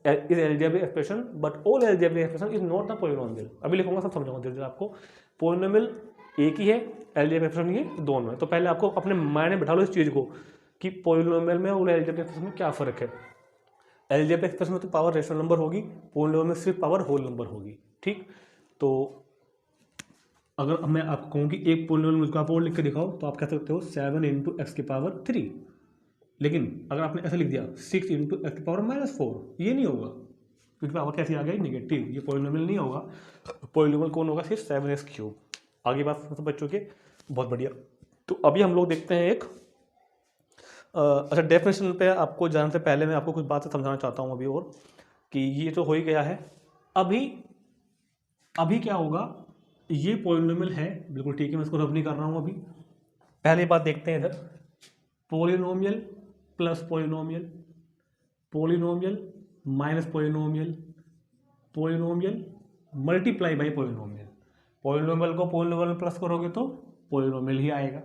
algebraic expression but all algebraic expression is not the polynomial। अभी लिखूंगा सब समझाऊंगा धीरे धीरे आपको। polynomial एक ही है, algebraic expression ये दोनों है। तो पहले आपको अपने माइंड में बिठा लो इस चीज को कि polynomial में और algebraic expression में क्या फर्क है। algebraic expression में तो पावर रेशनल नंबर होगी, polynomial में सिर्फ पावर होल नंबर होगी, ठीक। तो अगर मैं आपको कहूँ कि एक polynomial मुझको आप और लिख के दिखाओ तो आप कह सकते हो 7 × x की पावर 3। लेकिन अगर आपने ऐसा लिख दिया 6 × x की पावर -4, ये नहीं होगा, क्योंकि पावर कैसी आ गई नेगेटिव, ये पॉलिनोमियल नहीं होगा। पॉलिनोमियल कौन होगा? सिर्फ 7x3। आगे बात तो बच्चों के बहुत बढ़िया। तो अभी हम लोग देखते हैं एक अच्छा डेफिनेशन पे आपको जाने से पहले मैं आपको कुछ बातें समझाना चाहता हूँ अभी और, कि ये तो हो ही गया है। अभी क्या होगा, ये पॉलिनोमियल है बिल्कुल ठीक है, मैं इसको रब नहीं कर रहा हूँ अभी। पहले बात देखते हैं इधर, polynomial plus polynomial, polynomial minus polynomial, polynomial multiply by polynomial. Polynomial को पॉलिनोमियल में प्लस करोगे तो पॉलिनोमियल ही आएगा,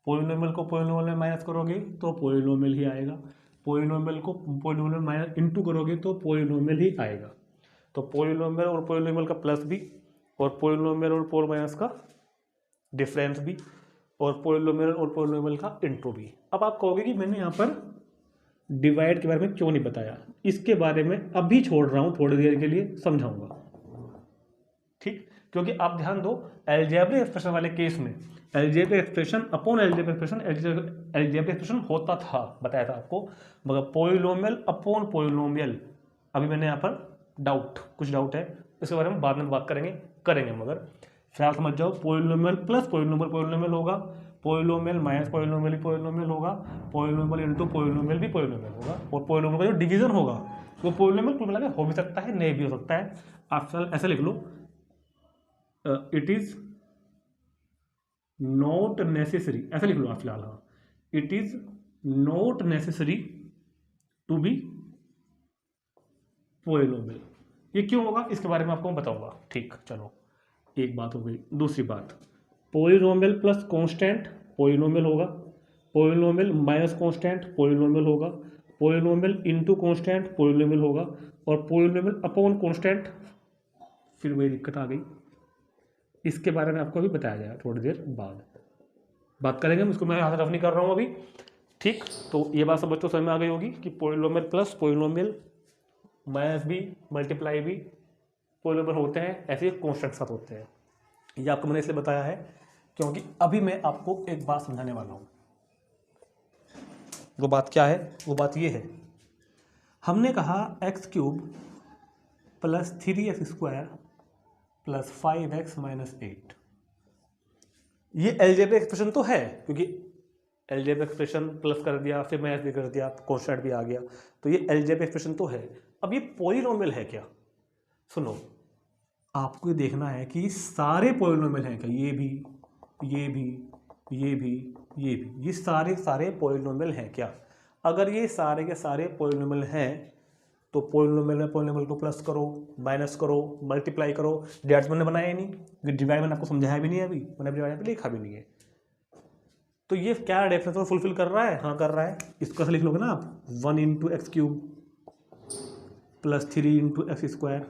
पॉलिनोमियल को पॉलिनोमियल में माइनस करोगे तो पॉलिनोमियल ही आएगा, पॉलिनोमियल को पॉलिनोमियल माइनस इंटू करोगे तो पॉलिनोमियल ही आएगा। तो पॉलिनोमियल और पॉलिनोमियल का प्लस भी, और पॉलिनोमियल और पोल माइनस का डिफरेंस भी, और पॉलिनोमियल और पॉलिनोमियल का इंटू भी। अब आप कहोगे कि मैंने यहाँ पर डिवाइड के बारे में क्यों नहीं बताया, इसके बारे में अभी छोड़ रहा हूँ, थोड़ी देर के लिए समझाऊंगा, ठीक। क्योंकि आप ध्यान दो, अलजेब्रिक एक्सप्रेशन वाले केस में algebraic expression upon algebraic expression, algebraic expression होता था, बताया था आपको, मगर पॉलिनोमियल अपॉन पॉलिनोमियल अभी मैंने यहाँ पर कुछ डाउट है, इसके बारे में बाद में बात करेंगे मगर फिलहाल समझ जाओ, पॉलिनोमियल प्लस पॉलिनोमियल होगा, पोलिनोमियल माइनस पोलिनोमियल भी पोलिनोमियल होगा, पोलिनोमियल इनटू पोलिनोमियल भी पोलिनोमियल होगा, और पोलिनोमियल का जो डिवीजन होगा वो पोलिनोमियल कुल मिला के हो भी सकता है, नहीं भी हो सकता है। आप फिलहाल ऐसे लिख लो, इट इज नॉट नेसेसरी, ऐसे लिख लो आप फिलहाल। हाँ, it is not necessary to be polynomial. ये क्यों होगा इसके बारे में आपको मैं बताऊंगा। ठीक, चलो एक बात हो गई। दूसरी बात, पोलिनोमियल प्लस कांस्टेंट पोलिनोमियल होगा, पोलिनोमियल माइनस कांस्टेंट पोलिनोमियल होगा, पोलिनोमियल इनटू कांस्टेंट पोलिनोमियल होगा, और पोलिनोमियल अपॉन कांस्टेंट, फिर वही दिक्कत आ गई। इसके बारे में आपको अभी बताया जाएगा, थोड़ी देर बाद बात करेंगे हम, इसको मैं यहाँ से रफ नहीं कर रहा हूँ अभी। ठीक, तो ये बात सब बच्चों समझ में आ गई होगी कि पोलिनोमियल प्लस पोलिनोमियल माइनस भी मल्टीप्लाई भी पोलिनोमियल होते हैं, ऐसे कांस्टेंट साथ होते हैं। ये आपको मैंने इसलिए बताया है क्योंकि अभी मैं आपको एक बात समझाने वाला हूँ। वो बात क्या है? वो बात ये है, हमने कहा x cube plus 3x² plus 5x minus 8। ये अलजेब्रिक एक्सप्रेशन तो है, क्योंकि अलजेब्रिक एक्सप्रेशन प्लस कर दिया, फिर माइनस भी कर दिया, कांस्टेंट भी आ गया, तो ये अलजेब्रिक एक्सप्रेशन तो है। अब ये पोलिनोमियल है क्या? सुनो, आपको ये देखना है कि सारे पोलिनोमियल हैं क्या, ये भी, ये भी, ये भी, ये भी, ये सारे पोलिनोमियल हैं क्या? अगर ये सारे के सारे पोलिनोमियल हैं तो पोलिनोमियल में पोलिनोमियल को प्लस करो, माइनस करो, मल्टीप्लाई करो। डिवाइड मैंने बनाया ही नहीं, डिवाइड मैंने आपको समझाया भी नहीं है, अभी मैंने डिवाइड पे लिखा भी नहीं है। तो ये क्या डेफिनेशन फुलफिल कर रहा है? हाँ कर रहा है। इसको ऐसे लिख लोगे ना आप, 1 into x cube plus 3 into x²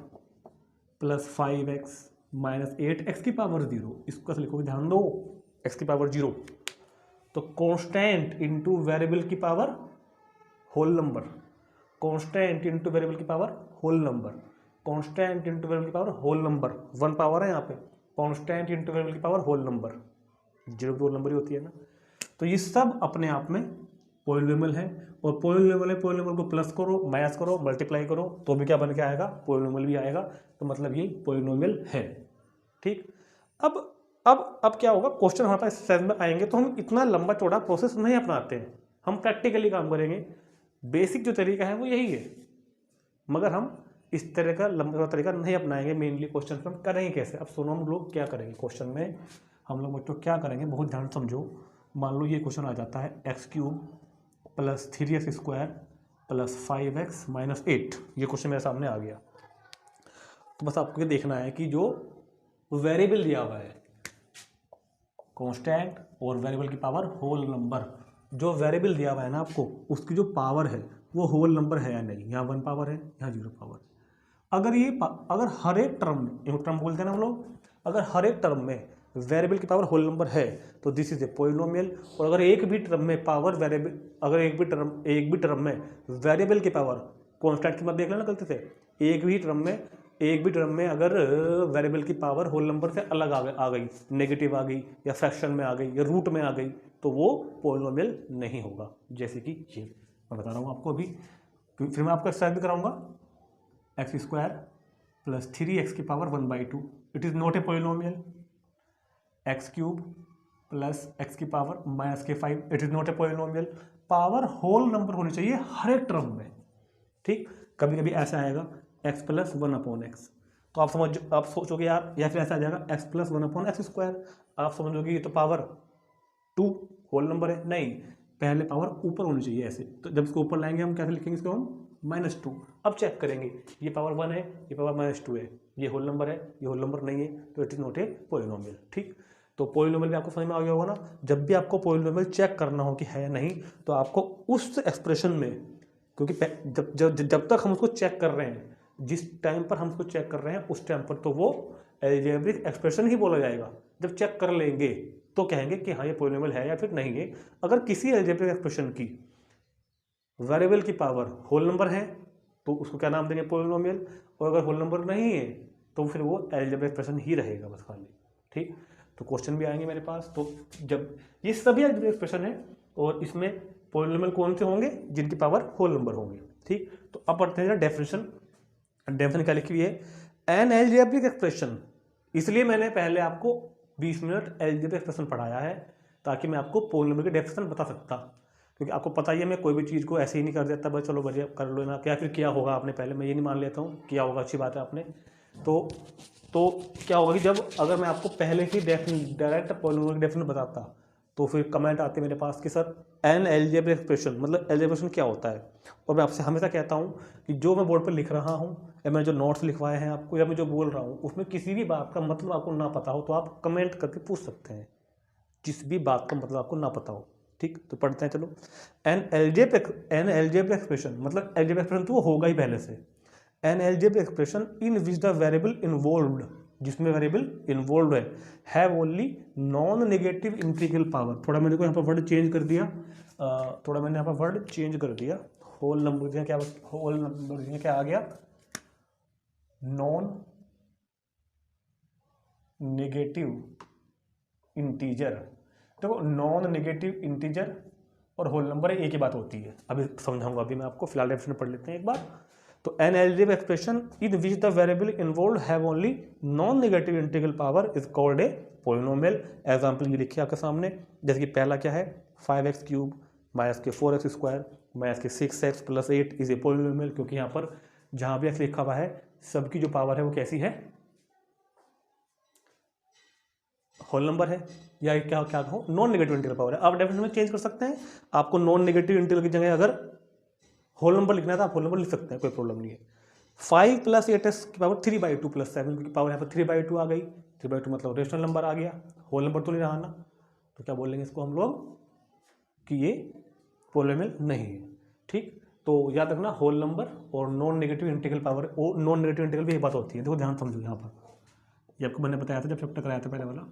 plus 5x minus 8x की पावर 0। इसको ऐसे लिखोगे, ध्यान दो, x की पावर 0, तो कांस्टेंट इंटू वेरिएबल की power whole number, constant into variable की power whole number, constant into variable की पावर होल नंबर, 1 पावर है यहाँ पे, कांस्टेंट इंटू वेरिएबल की पावर होल नंबर, 0 की होल नंबर ही होती है ना। तो ये सब अपने आप में पोलिनोमियल है, और पोलिनोमियल को प्लस करो, माइनस करो, मल्टीप्लाई करो तो भी क्या बन के आएगा? पोलिनोमियल भी आएगा। तो मतलब ये पोलिनोमियल है। ठीक, अब क्या होगा, क्वेश्चन हमारे पास साइज में आएंगे तो हम इतना लंबा चौड़ा प्रोसेस नहीं अपनाते हैं, हम प्रैक्टिकली काम करेंगे। बेसिक जो तरीका है वो यही है, मगर हम इस तरह का लंबा चौड़ा तरीका नहीं अपनाएंगे। मेनली क्वेश्चन में हम करेंगे कैसे? अब सुनो, हम लोग क्या करेंगे क्वेश्चन में, हम लोग बच्चों क्या करेंगे, बहुत ध्यान समझो। मान लो ये क्वेश्चन आ जाता है x cube plus 3x² plus 5x minus 8, ये क्वेश्चन मेरे सामने आ गया। तो बस आपको ये देखना है कि जो वेरिएबल दिया हुआ है, कांस्टेंट और वेरिएबल की पावर होल नंबर, जो वेरिएबल दिया हुआ है ना आपको, उसकी जो पावर है वो होल नंबर है या नहीं। यहाँ 1 पावर है, यहाँ 0 पावर। अगर हर एक टर्म बोलते हैं ना हम लोग, अगर हर एक टर्म में वेरिएबल की पावर होल नंबर है तो दिस इज ए पोलिनोमियल। और अगर एक भी टर्म में पावर वेरिएबल, अगर एक भी टर्म में वेरिएबल की पावर, कांस्टेंट की मत देख लेना गलती से, एक भी टर्म में अगर वेरिएबल की पावर होल नंबर से अलग आ गई, नेगेटिव आ गई, या फ्रैक्शन में आ गई, या रूट में आ गई, तो वो पोलिनोमियल नहीं होगा। जैसे कि ये मैं बता रहा हूँ आपको अभी, फिर मैं आपको एक्सरसाइज भी कराऊंगा। x² प्लस 3x की power 1/2, it is not a polynomial. x³ plus x की पावर माइनस के 5, इट इज नॉट ए पोलिनोमियल। पावर होल नंबर होनी चाहिए हर एक टर्म में। ठीक, कभी कभी ऐसा आएगा x प्लस 1/x, तो आप सोचोगे यार, या फिर ऐसा आ जाएगा x प्लस 1/x², आप समझोगे ये तो पावर 2 होल नंबर है। नहीं, पहले पावर ऊपर होनी चाहिए ऐसे, तो जब इसको ऊपर लाएंगे हम कैसे लिखेंगे इसको, हम -2। अब चेक करेंगे, ये पावर 1 है, ये पावर -2 है, ये होल नंबर है, ये होल नंबर नहीं है, तो it is not a polynomial. ठीक, तो पोलिनोमियल भी आपको समझ में आ गया होगा ना। जब भी आपको पोलिनोमियल चेक करना हो कि है या नहीं, तो आपको उस एक्सप्रेशन में, क्योंकि जब तक हम उसको चेक कर रहे हैं, जिस टाइम पर हम उसको चेक कर रहे हैं उस टाइम पर तो वो अलजेब्रिक एक्सप्रेशन ही बोला जाएगा। जब चेक कर लेंगे तो कहेंगे कि हाँ ये पोलिनोमियल है या फिर नहीं है। अगर किसी अलजेब्रिक एक्सप्रेशन की वेरिएबल की पावर होल नंबर है तो उसको क्या नाम देंगे? पोलिनोमियल। और अगर होल नंबर नहीं है तो फिर वो अलजेब्रिक एक्सप्रेशन ही रहेगा बस खाली। ठीक, तो क्वेश्चन भी आएंगे मेरे पास। तो जब ये सभी अलजेब्रिक एक्सप्रेशन है और इसमें पोलिनोमियल कौन से होंगे? जिनकी पावर होल नंबर होंगे। ठीक, तो अब पढ़ते हैं डेफिनेशन क्या लिखी हुई है? एन अलजेब्रिक एक्सप्रेशन, इसलिए मैंने पहले आपको 20 मिनट अलजेब्रिक एक्सप्रेशन पढ़ाया है, ताकि मैं आपको पोलिनोमियल की डेफिनेशन बता सकता, क्योंकि आपको पता ही है मैं कोई भी चीज़ को ऐसे ही नहीं कर देता बस चलो बढ़िया कर लो ना, क्या फिर किया होगा आपने पहले, मैं ये नहीं मान लेता हूँ किया होगा, अच्छी बात है आपने। तो क्या होगा कि जब अगर मैं आपको पहले ही डायरेक्ट पोलिनोमियल की डेफिनेशन बताता तो फिर कमेंट आते मेरे पास कि सर एन एल्जेब्रिक एक्सप्रेशन मतलब एल्जेब्रिक एक्सप्रेशन क्या होता है। और मैं आपसे हमेशा कहता हूँ कि जो मैं बोर्ड पर लिख रहा हूँ या मैं जो नोट्स लिखवाए हैं आपको या मैं जो बोल रहा हूँ उसमें किसी भी बात का मतलब आपको ना पता हो तो आप कमेंट करके पूछ सकते हैं, जिस भी बात का मतलब आपको ना पता हो। ठीक, तो पढ़ते हैं चलो। एन एल्जेब्रिक एक्सप्रेशन मतलब एल्जेब्रिक एक्सप्रेशन तो वो होगा ही पहले से। An algebraic expression in which the variable involved, जिसमें वेरिएबल इन्वॉल्व है, have only non negative integral power. थोड़ा मैंने को यहाँ पर वर्ड चेंज कर दिया, थोड़ा मैंने यहाँ पर वर्ड चेंज कर दिया। होल नंबर क्या, होल नंबर क्या आ गया, नॉन नेगेटिव इंटीजर। देखो नॉन नेगेटिव इंटीजर और होल नंबर एक ही बात होती है, अभी समझाऊंगा, अभी मैं आपको फिलहाल डेफिनेशन पढ़ लेते हैं एक बार। तो an algebraic expression in which the variable involved have only non negative integral power is called a polynomial. Example ये लिखिए आपके सामने, जैसे कि पहला क्या है 5x क्यूब माइनस के 4x स्क्वायर माइनस के 6x plus 8 is a polynomial, क्योंकि यहाँ पर जहाँ भी x लिखा हुआ है सबकी जो पावर है वो कैसी है, होल नंबर है, या क्या क्या कहो नॉन नेगेटिव इंटीग्रल पावर है। आप डेफिनेशन में चेंज कर सकते हैं, आपको नॉन नेगेटिव इंटीग्रल की जगह अगर होल नंबर लिखना है तो आप होल नंबर लिख सकते हैं, कोई प्रॉब्लम नहीं है। 5 + 8x की पावर 3/2 + 7 की पावर यहाँ पर 3/2 आ गई, 3/2 मतलब रेशनल नंबर आ गया, होल नंबर तो नहीं रहा ना, तो क्या बोलेंगे इसको हम लोग कि ये पोलिनोमियल नहीं है। ठीक, तो याद रखना होल नंबर और नॉन नेगेटिव इंटीग्रल पावर, और नॉन नेगेटिव इंटीग्रल भी एक बात होती है, देखो ध्यान समझो यहाँ पर, ये आपको मैंने बताया था जब चैप्टर कराया था पहले वाला।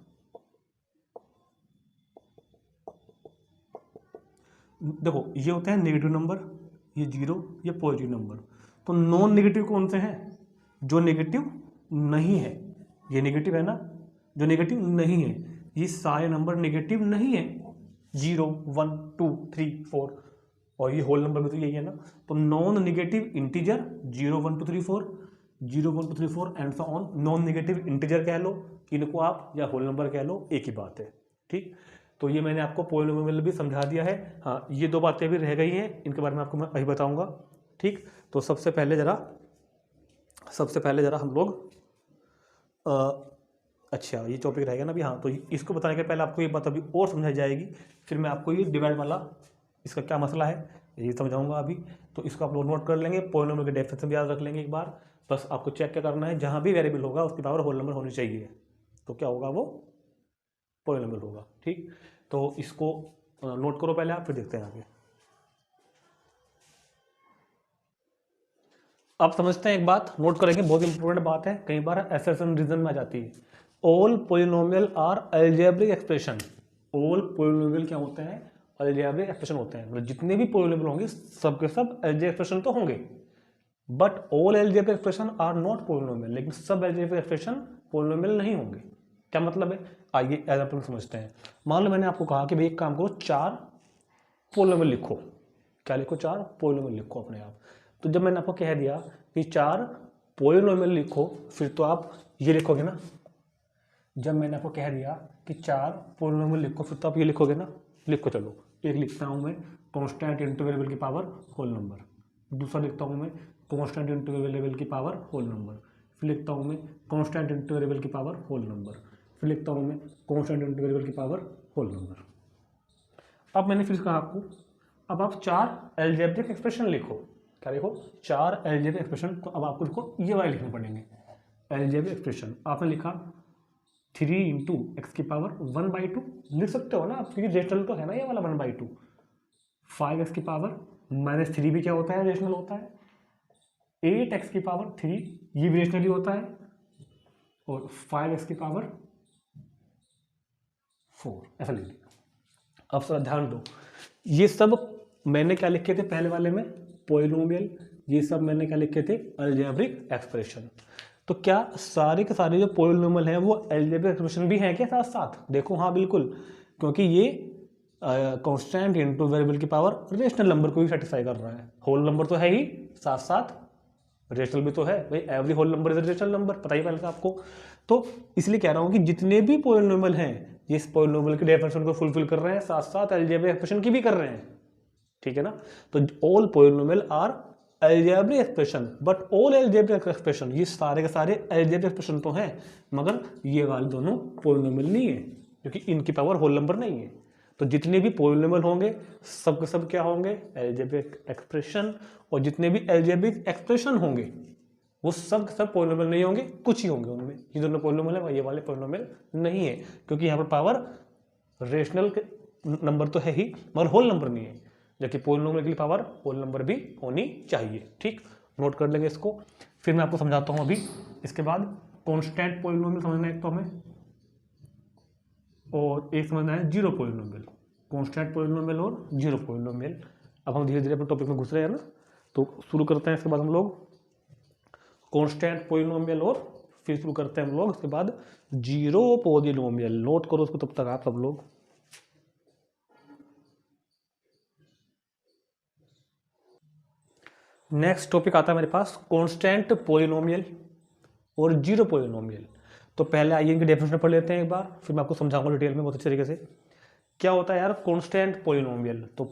देखो ये होते हैं नेगेटिव नंबर, ये 0, ये पॉजिटिव नंबर। तो नॉन नेगेटिव कौन से हैं, जो नेगेटिव नहीं है, ये नेगेटिव है ना, जो नेगेटिव नहीं है, ये सारे नंबर नेगेटिव नहीं है, 0 1 2 3 4, और ये होल नंबर भी तो यही है ना। तो non negative integer 0 1 2 3 4, 0 1 2 3 4 and so on, non negative integer कह लो इनको आप, या होल नंबर कह लो, एक ही बात है। ठीक, तो ये मैंने आपको पोलिनोमियल भी समझा दिया है। हाँ, ये दो बातें भी रह गई हैं, इनके बारे में आपको मैं अभी बताऊंगा। ठीक, तो सबसे पहले जरा हम लोग अच्छा ये टॉपिक रहेगा ना अभी। हाँ, तो इसको बताने के पहले आपको ये बात अभी और समझाई जाएगी, फिर मैं आपको ये डिवाइड वाला इसका क्या मसला है ये समझाऊंगा अभी। तो इसको आप लोग नोट कर लेंगे, पोलिनोमियल के डेफिनेशन भी याद रख लेंगे एक बार। बस आपको चेक क्या करना है, जहाँ भी वेरिएबल होगा उसकी पावर होल नंबर होनी चाहिए, तो क्या होगा वो पोलिनोमियल होगा। ठीक, तो इसको नोट करो पहले आप, फिर देखते हैं आगे। अब समझते हैं एक बात, नोट करेंगे, बहुत इंपॉर्टेंट बात है, कई बार एसएसएन रीजन में आ जाती है। All polynomial are algebraic expression. All polynomial क्या होते हैं, अलजेब्रिक एक्सप्रेशन होते हैं, मतलब जितने भी पोलिनोमियल होंगे सब के सब अलजेब्रिक एक्सप्रेशन तो होंगे, but all algebraic expression are not polynomial, लेकिन सब अलजेब्रिक एक्सप्रेशन पोलिनोमियल नहीं होंगे। क्या मतलब है, आइए एग्जांपल समझते हैं। मान लो मैंने आपको कहा कि भाई एक काम करो, 4 पोलिनोमियल लिखो। क्या लिखो, 4 पोलिनोमियल लिखो अपने आप। तो जब मैंने आपको कह दिया कि 4 पोलिनोमियल लिखो, फिर तो आप ये लिखोगे ना। जब मैंने आपको कह दिया कि 4 पोलिनोमियल लिखो, फिर तो आप ये लिखोगे ना। लिखो, चलो एक लिखता हूँ मैं कांस्टेंट इंटू वेरिएबल की पावर होल नंबर, दूसरा लिखता हूँ मैं कांस्टेंट इंटू वेरिएबल की पावर होल नंबर, फिर लिखता हूँ मैं कांस्टेंट इंटू वेरिएबल की पावर होल नंबर, फिर लिखता हूँ मैं कांस्टेंट इंटू वेरिएबल की पावर होल नंबर। अब मैंने फिर कहा आपको, अब आप 4 अलजेब्रिक एक्सप्रेशन लिखो। क्या लिखो, 4 अलजेब्रिक एक्सप्रेशन। तो अब आपको लिखो ये वाले लिखने पड़ेंगे अलजेब्रिक एक्सप्रेशन। आपने लिखा 3 × x की पावर 1/2, लिख सकते हो ना आप, क्योंकि रेशनल तो है ना ये वाला 1/2। 5x की पावर -3 भी क्या होता है, रेशनल होता है। 8x की पावर 3 ये भी रेशनली होता है, और 5x की पावर 4 ऐसा लिख दिया। अब थोड़ा ध्यान दो, ये सब मैंने क्या लिखे थे पहले वाले में, पोलिनोमियल, ये सब मैंने क्या लिखे थे, अलजेब्रिक एक्सप्रेशन। तो क्या सारे के सारे जो पोलिनोमियल हैं वो अलजेब्रिक एक्सप्रेशन भी हैं क्या साथ साथ? देखो हाँ बिल्कुल, क्योंकि ये कांस्टेंट इनटू वेरिएबल की पावर रेशनल नंबर को भी सेटिस्फाई कर रहा है। होल नंबर तो है ही, साथ साथ रेशनल भी तो है भाई, every whole number is rational number, पता ही पहले था आपको। तो इसलिए कह रहा हूँ कि जितने भी पोलिनोमियल हैं ये इस पॉलिनोमियल की डेफिनेशन को फुलफिल कर रहे हैं, साथ साथ अलजेब्रिक एक्सप्रेशन की भी कर रहे हैं, ठीक है ना। तो all polynomial are algebraic expression, but all algebraic expression, ये सारे के सारे अलजेब्रिक एक्सप्रेशन तो हैं, मगर ये वाले दोनों पॉलिनोमियल नहीं है, क्योंकि इनकी पावर होल नंबर नहीं है। तो जितने भी पॉलिनोमियल होंगे सब के सब क्या होंगे, अलजेब्रिक एक्सप्रेशन, और जितने भी अलजेब्रिक एक्सप्रेशन होंगे वो सब के सब पॉलिनोमियल नहीं होंगे, कुछ ही होंगे उनमें। ये दोनों पॉलिनोमियल है, ये वाले पॉलिनोमियल नहीं है, क्योंकि यहाँ पर पावर रेशनल नंबर तो है ही मगर होल नंबर नहीं है, जबकि पॉलिनोमियल के लिए पावर होल नंबर भी होनी चाहिए। ठीक, नोट कर लेंगे इसको, फिर मैं आपको समझाता हूँ अभी। इसके बाद कांस्टेंट पॉलिनोमियल समझना है एक तो हमें, और एक समझना है जीरो पॉलिनोमियल। कांस्टेंट पॉलिनोमियल और जीरो पॉलिनोमियल। अब हम धीरे धीरे अपने टॉपिक में घुस रहे हैं ना, तो शुरू करते हैं इसके बाद हम लोग कांस्टेंट पॉलिनोमियल, और फिर शुरू करते हैं हम लोग इसके बाद जीरो पॉलिनोमियल। नोट करो उसको तब तक आप सब लोग। नेक्स्ट टॉपिक आता है मेरे पास कांस्टेंट पॉलिनोमियल और जीरो पॉलिनोमियल। तो पहले आइए इनकी डेफिनेशन पढ़ लेते हैं एक बार, फिर मैं आपको समझाऊंगा डिटेल में बहुत अच्छे तरीके से क्या होता है यार कांस्टेंट पॉलिनोमियल। तो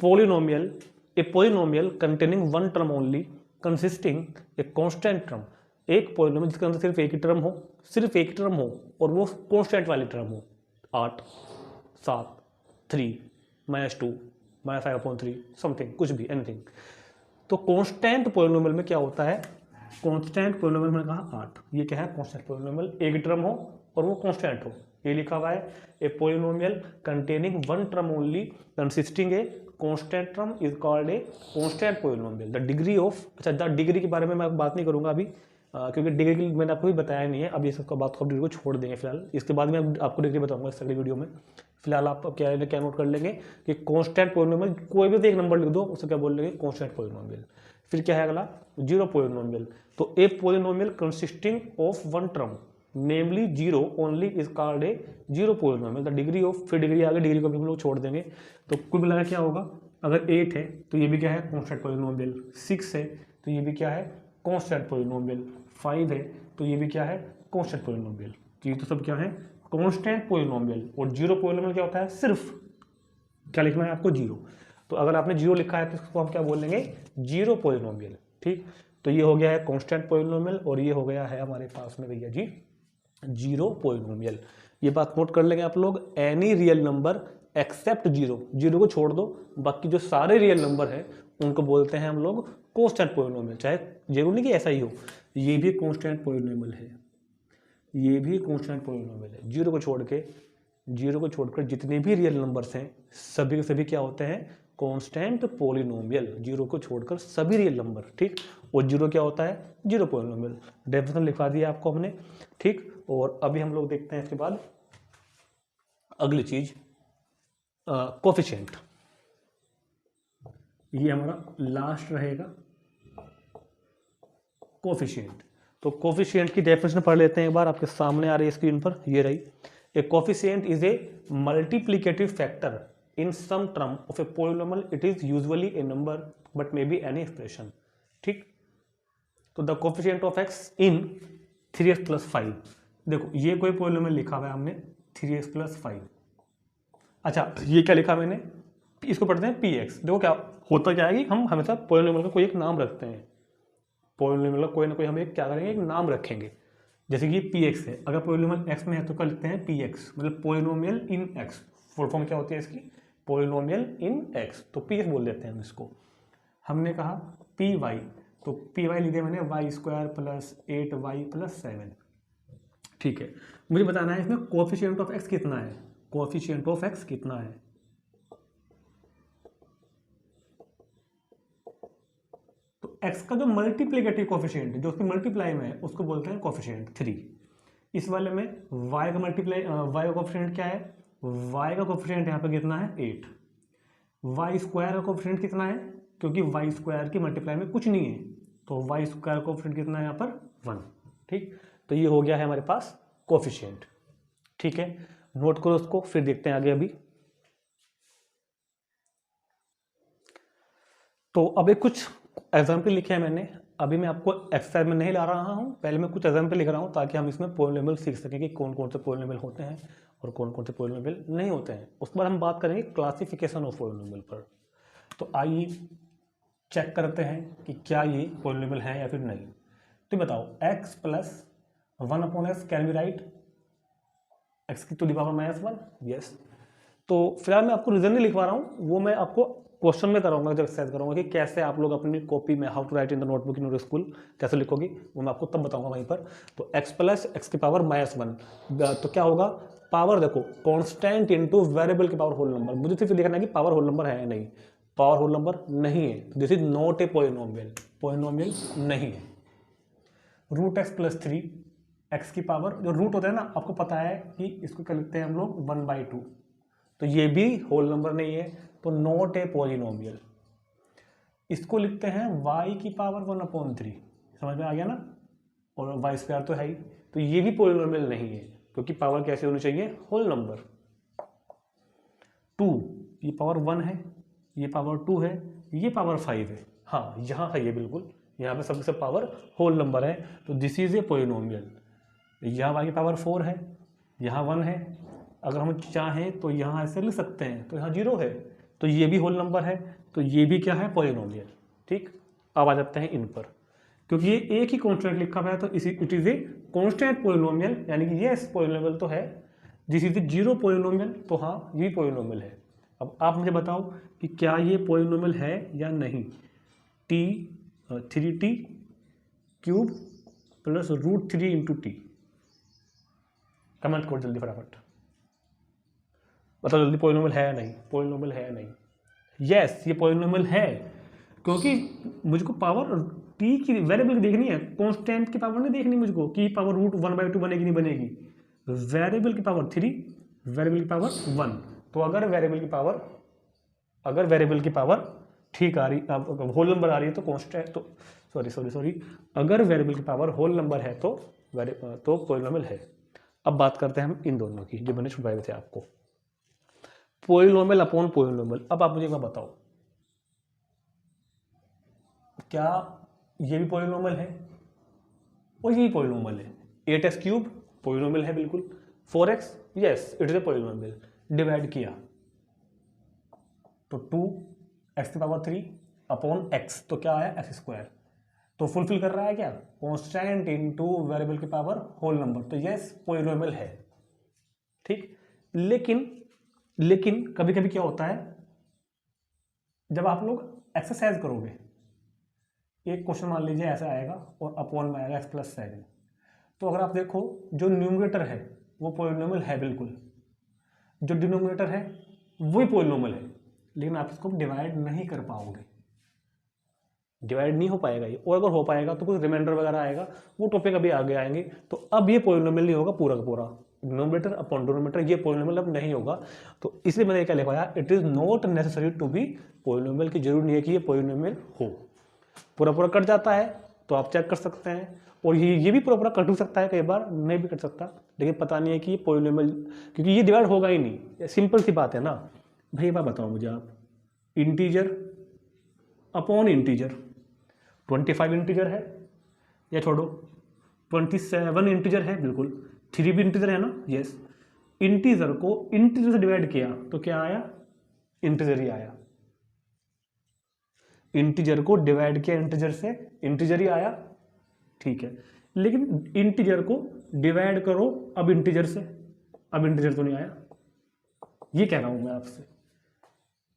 polynomial, a polynomial containing one term only consisting a constant term. एक पॉलिनोमियल जिसके अंदर सिर्फ एक ही टर्म हो, सिर्फ एक टर्म हो, और वो कांस्टेंट वाली टर्म हो, 8, 7, 3, -2, -5/3 समथिंग, कुछ भी, एनीथिंग। तो कांस्टेंट पॉलिनोमियल में क्या होता है, कांस्टेंट पॉलिनोमियल में कहा 8, ये क्या है कांस्टेंट पॉलिनोमियल, एक टर्म हो और वो कांस्टेंट हो। ये लिखा हुआ है a polynomial containing one term only consisting a constant term is called a constant polynomial. The degree of, अच्छा द डिग्री के बारे में मैं बात नहीं करूंगा अभी, क्योंकि डिग्री मैंने आपको भी बताया नहीं है, अब ये सब बात को डिग्री को छोड़ देंगे फिलहाल। इसके बाद में आपको डिग्री बताऊंगा इस अगली वीडियो में। फिलहाल आप क्या नोट कर लेंगे कि कांस्टेंट पॉलिनोमियल, कोई भी एक नंबर लिख दो उसे क्या बोल लेंगे, कांस्टेंट पॉलिनोमियल। फिर क्या है अगला, जीरो पॉलिनोमियल। तो a polynomial consisting of one term namely zero only is called a zero polynomial. The degree of, फिर डिग्री आगे, डिग्री को भी हम लोग छोड़ देंगे। तो कुल मिलाकर क्या होगा, अगर 8 है तो ये भी क्या है कांस्टेंट पॉलिनोमियल, 6 है तो ये भी क्या है कांस्टेंट पॉलिनोमियल, 5 है तो ये भी क्या है कांस्टेंट पॉलिनोमियल। तो ये तो सब क्या है कांस्टेंट पॉलिनोमियल। और जीरो पॉलिनोमियल क्या होता है, सिर्फ क्या लिखना है आपको, जीरो। तो अगर आपने जीरो लिखा है तो इसको हम क्या बोल लेंगे, जीरो पॉलिनोमियल। ठीक, तो ये हो गया है कांस्टेंट पॉलिनोमियल, और ये हो गया है हमारे पास में भैया जी जीरो पॉलिनोमियल। ये बात नोट कर लेंगे आप लोग, any real number except zero, zero को छोड़ दो, बाकी जो सारे रियल नंबर है उनको बोलते हैं हम लोग कांस्टेंट पॉलिनोमियल। चाहे जरूर नहीं कि ऐसा ही हो, ये भी कांस्टेंट पॉलिनोमियल है, ये भी कांस्टेंट पॉलिनोमियल है। जीरो को छोड़कर जितने भी रियल नंबर्स हैं सभी के सभी क्या होते हैं, कांस्टेंट पॉलिनोमियल। जीरो को छोड़कर सभी रियल नंबर, ठीक। और जीरो क्या होता है, जीरो पॉलिनोमियल। डेफिनेशन लिखवा दिया आपको हमने, ठीक। और अभी हम लोग देखते हैं इसके बाद अगली चीज, कोफिशिएंट। ये हमारा लास्ट रहेगा, कोफिशिएंट। तो कोफिशिएंट की डेफिनेशन पढ़ लेते हैं एक बार, आपके सामने आ रही है स्क्रीन पर, ये रही। A coefficient is a multiplicative factor in some term of a polynomial. It is usually a number but may be any expression, ठीक। तो the coefficient of x in 3x + 5, देखो ये कोई पॉलिनोमियल लिखा हुआ है हमने 3x + 5। अच्छा ये क्या लिखा मैंने, इसको पढ़ते हैं px। देखो क्या होता क्या है कि हम हमेशा पॉलिनोमियल का कोई एक नाम रखते हैं, पॉलिनोमियल का कोई ना कोई हम एक क्या करेंगे, एक नाम रखेंगे। जैसे कि px है, अगर पॉलिनोमियल x में है तो क्या लिखते हैं px, मतलब पॉलिनोमियल इन x। फुल फॉर्म क्या होती है इसकी, पॉलिनोमियल इन x, तो px बोल देते हैं हम इसको। हमने कहा py, तो py लिखे मैंने y² + 8y + 7, ठीक है। मुझे बताना है इसमें कोएफिशिएंट ऑफ x कितना है, कोएफिशिएंट ऑफ x कितना है। तो x का जो मल्टीप्लिकेटिव कोएफिशिएंट है, जो उसकी मल्टीप्लाई में है, उसको बोलते हैं कोएफिशिएंट 3। इस वाले में y का मल्टीप्लाई, y का कोएफिशिएंट क्या है, y का कोएफिशिएंट यहाँ पे कितना है 8। y² का कोएफिशिएंट कितना है, क्योंकि y² की मल्टीप्लाई में कुछ नहीं है, तो y² का कोएफिशिएंट कितना है यहाँ पर 1, ठीक। तो ये हो गया है हमारे पास कोएफिशिएंट, ठीक है। नोट करो उसको, फिर देखते हैं आगे। अभी तो अब एक कुछ एग्जाम्पल लिखे हैं मैंने, अभी मैं आपको एक्सरसाइज में नहीं ला रहा हूँ, पहले मैं कुछ एग्जाम्पल लिख रहा हूँ ताकि हम इसमें पोलिनोमियल सीख सकें कि कौन कौन से पोलिनोमियल होते हैं और कौन कौन से पोलिनोमियल नहीं होते हैं। उसके बाद हम बात करेंगे क्लासिफिकेशन ऑफ पोलिनोमियल पर। तो आइए चेक करते हैं कि क्या ये पोलिनोमियल है या फिर नहीं। तो बताओ x plus 1/x can be right x की टू द पावर -1? यस। तो फिलहाल मैं आपको रीजन नहीं लिखवा रहा हूँ, वो मैं आपको क्वेश्चन में कराऊंगा, जब एक्सरसाइज करूंगा कि कैसे आप लोग अपनी कॉपी में how to write in the notebook in your school कैसे लिखोगी, वो मैं आपको तब बताऊंगा वहीं पर। तो x प्लस x की पावर -1, तो क्या होगा, पावर देखो कांस्टेंट इनटू वेरिएबल की पावर होल नंबर। मुझे सिर्फ देखना है कि पावर होल नंबर है या नहीं। पावर होल नंबर नहीं है, this is not a polynomial, polynomial नहीं है। रूट x प्लस 3 x की पावर, जो रूट होता है ना, आपको पता है कि इसको क्या लिखते हैं हम लोग 1/2, तो ये भी होल नंबर नहीं है, तो नॉट ए पोलिनोमियल। इसको लिखते हैं y की पावर 1/3, समझ में आ गया ना, और वाई स्क्वायर तो है ही, तो ये भी पोलिनोमियल नहीं है क्योंकि पावर कैसे होनी चाहिए, होल नंबर। 2 ये पावर 1 है, ये पावर 2 है, ये पावर 5 है, हाँ यहाँ है ये बिल्कुल, यहाँ पे सबसे पावर होल नंबर है, तो दिस इज ए पोलिनोमियल। यहाँ y की पावर 4 है, यहाँ 1 है, अगर हम चाहें तो यहाँ ऐसे लिख सकते हैं, तो यहाँ 0 है, तो ये भी होल नंबर है, तो ये भी क्या है, पोलिनोमियल। ठीक, अब आ जाते हैं इन पर, क्योंकि ये एक ही कांस्टेंट लिखा हुआ है तो it is a constant polynomial, यानी कि ये पोलिनोमियल तो है। दिस इज ए 0 पोलिनोमियल, तो हाँ ये पोलिनोमियल है। अब आप मुझे बताओ कि क्या ये पोलिनोमियल है या नहीं। 3t cube plus √3 into T, comment करो जल्दी फटाफट, बताओ जल्दी, पोलिनोमियल है या नहीं, पोलिनोमियल है या नहीं। यस ये पोलिनोमियल है, क्योंकि मुझको पावर टी की वेरिएबल की देखनी है, कांस्टेंट की पावर नहीं देखनी मुझको कि पावर √1/2 बनेगी नहीं बनेगी। वेरिएबल की पावर 3, वेरिएबल की पावर 1, तो अगर वेरिएबल की पावर ठीक आ रही, होल नंबर आ रही है तो कांस्टेंट, तो सॉरी अगर वेरिएबल की पावर होल नंबर है तो पोलिनोमियल है। अब बात करते हैं हम इन दोनों की, जो मैंने छुपाए थे आपको, पोलिनोमियल अपॉन पोलिनोमियल। अब आप मुझे एक बार बताओ, क्या ये भी पोलिनोमियल है और ये भी पोलिनोमियल है। 8x क्यूब पोलिनोमियल है बिल्कुल, 4x yes it is a polynomial, divide किया तो 2x की पावर 3 अपॉन x, तो क्या आया x², तो फुलफिल कर रहा है क्या, कांस्टेंट इनटू वेरिएबल की पावर होल नंबर, तो यस पोलिनोमियल है। ठीक, लेकिन कभी कभी क्या होता है, जब आप लोग एक्सरसाइज करोगे, एक क्वेश्चन मान लीजिए ऐसा आएगा और अपॉन में आएगा x+7, तो अगर आप देखो जो न्यूमरेटर है वो पोलिनोमियल है बिल्कुल, जो डिनोमिनेटर है वही पोलिनोमियल है, लेकिन आप इसको डिवाइड नहीं कर पाओगे, डिवाइड नहीं हो पाएगा ये, और अगर हो पाएगा तो कुछ रिमाइंडर वगैरह आएगा, वो टॉपिक अभी आगे आएंगे। तो अब ये पोलिनोमियल नहीं होगा पूरा का पूरा, डिनोमिनेटर अपॉन डिनोमिनेटर, ये पोलिनोमियल अब नहीं होगा। तो इसलिए मैंने क्या लिखवाया, it is not necessary to be polynomial, की जरूरी नहीं है कि ये पोलिनोमियल हो। पूरा कट जाता है तो आप चेक कर सकते हैं, और ये भी पूरा कट हो सकता है, कई बार नहीं भी कट सकता, लेकिन पता नहीं है कि ये पोलिनोमियल, क्योंकि ये डिवाइड होगा ही नहीं, सिंपल सी बात है ना भाई। बात बताओ मुझे आप, इंटीजर अपॉन इंटीजर, 25 इंटीजर है, या छोड़ो 27 इंटीजर है, बिल्कुल 3 भी इंटीजर है ना, यस। इंटीजर को इंटीजर से डिवाइड किया तो क्या आया, इंटीजर ही आया। इंटीजर को डिवाइड किया इंटीजर से, इंटीजर ही आया, ठीक है। लेकिन इंटीजर को डिवाइड करो अब इंटीजर से, अब इंटीजर तो नहीं आया, ये कह रहा हूं मैं आपसे।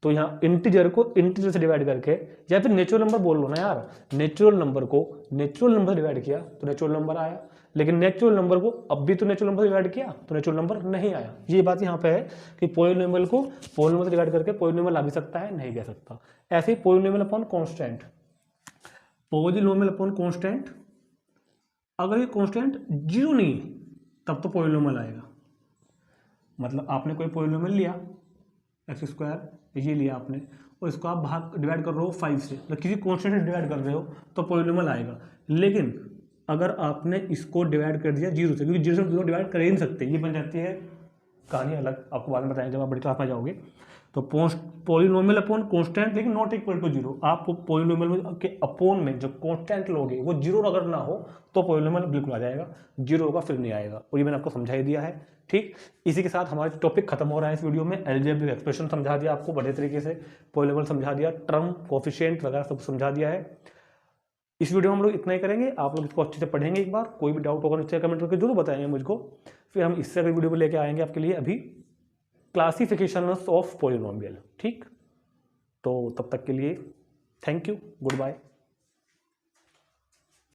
तो यहाँ इंटीजर को इंटीजर से डिवाइड करके, या फिर नेचुरल नंबर बोल लो ना यार, नेचुरल नंबर को नेचुरल नंबर से डिवाइड किया तो नेचुरल नंबर आया, लेकिन नेचुरल नंबर को अब भी तो नेचुरल नंबर से डिवाइड किया तो नेचुरल नंबर नहीं आया। ये बात यहाँ पे है कि पोलिनोमियल को पोलिनोमियल से डिवाइड करके पोलिनोमियल आ भी सकता है, नहीं कह सकता। ऐसे ही polynomial upon constant, polynomial upon constant, अगर ये कांस्टेंट 0 नहीं तब तो पोलिनोमियल आएगा। मतलब आपने कोई पोलिनोमियल लिया x², ये लिया आपने, और इसको आप भाग डिवाइड कर रहे हो 5 से, तो किसी कांस्टेंट से डिवाइड कर रहे हो तो पोलिनोमियल आएगा। लेकिन अगर आपने इसको डिवाइड कर दिया 0 से, क्योंकि 0 से 0 डिवाइड कर ही नहीं सकते, ये बन जाती है कहानी अलग, आपको बाद में बताएंगे जब आप बड़ी क्लास में जाओगे। तो पॉलिनोमियल अपॉन कांस्टेंट लेकिन नॉट इक्वल टू जीरो, आप पॉलिनोमियल के अपॉन में जो कांस्टेंट लोगे वो जीरो अगर ना हो तो पॉलिनोमियल बिल्कुल आ जाएगा, जीरो होगा फिर नहीं आएगा। और ये मैंने आपको समझा ही दिया है। ठीक, इसी के साथ हमारा टॉपिक खत्म हो रहा है इस वीडियो में। अलजेब्रिक एक्सप्रेशन समझा दिया आपको बढ़िया तरीके से, पॉलिनोमियल समझा दिया, टर्म कोफिशिएंट वगैरह सब समझा दिया है। इस वीडियो में हम लोग इतना ही करेंगे, आप लोग इसको अच्छे से पढ़ेंगे एक बार, कोई भी डाउट होगा नीचे कमेंट करके जरूर बताएंगे मुझको, फिर हम इससे अगली वीडियो में लेके आएंगे आपके लिए अभी क्लासिफिकेशन ऑफ पॉलिनोमियल। ठीक, तो तब तक के लिए थैंक यू, गुड बाय।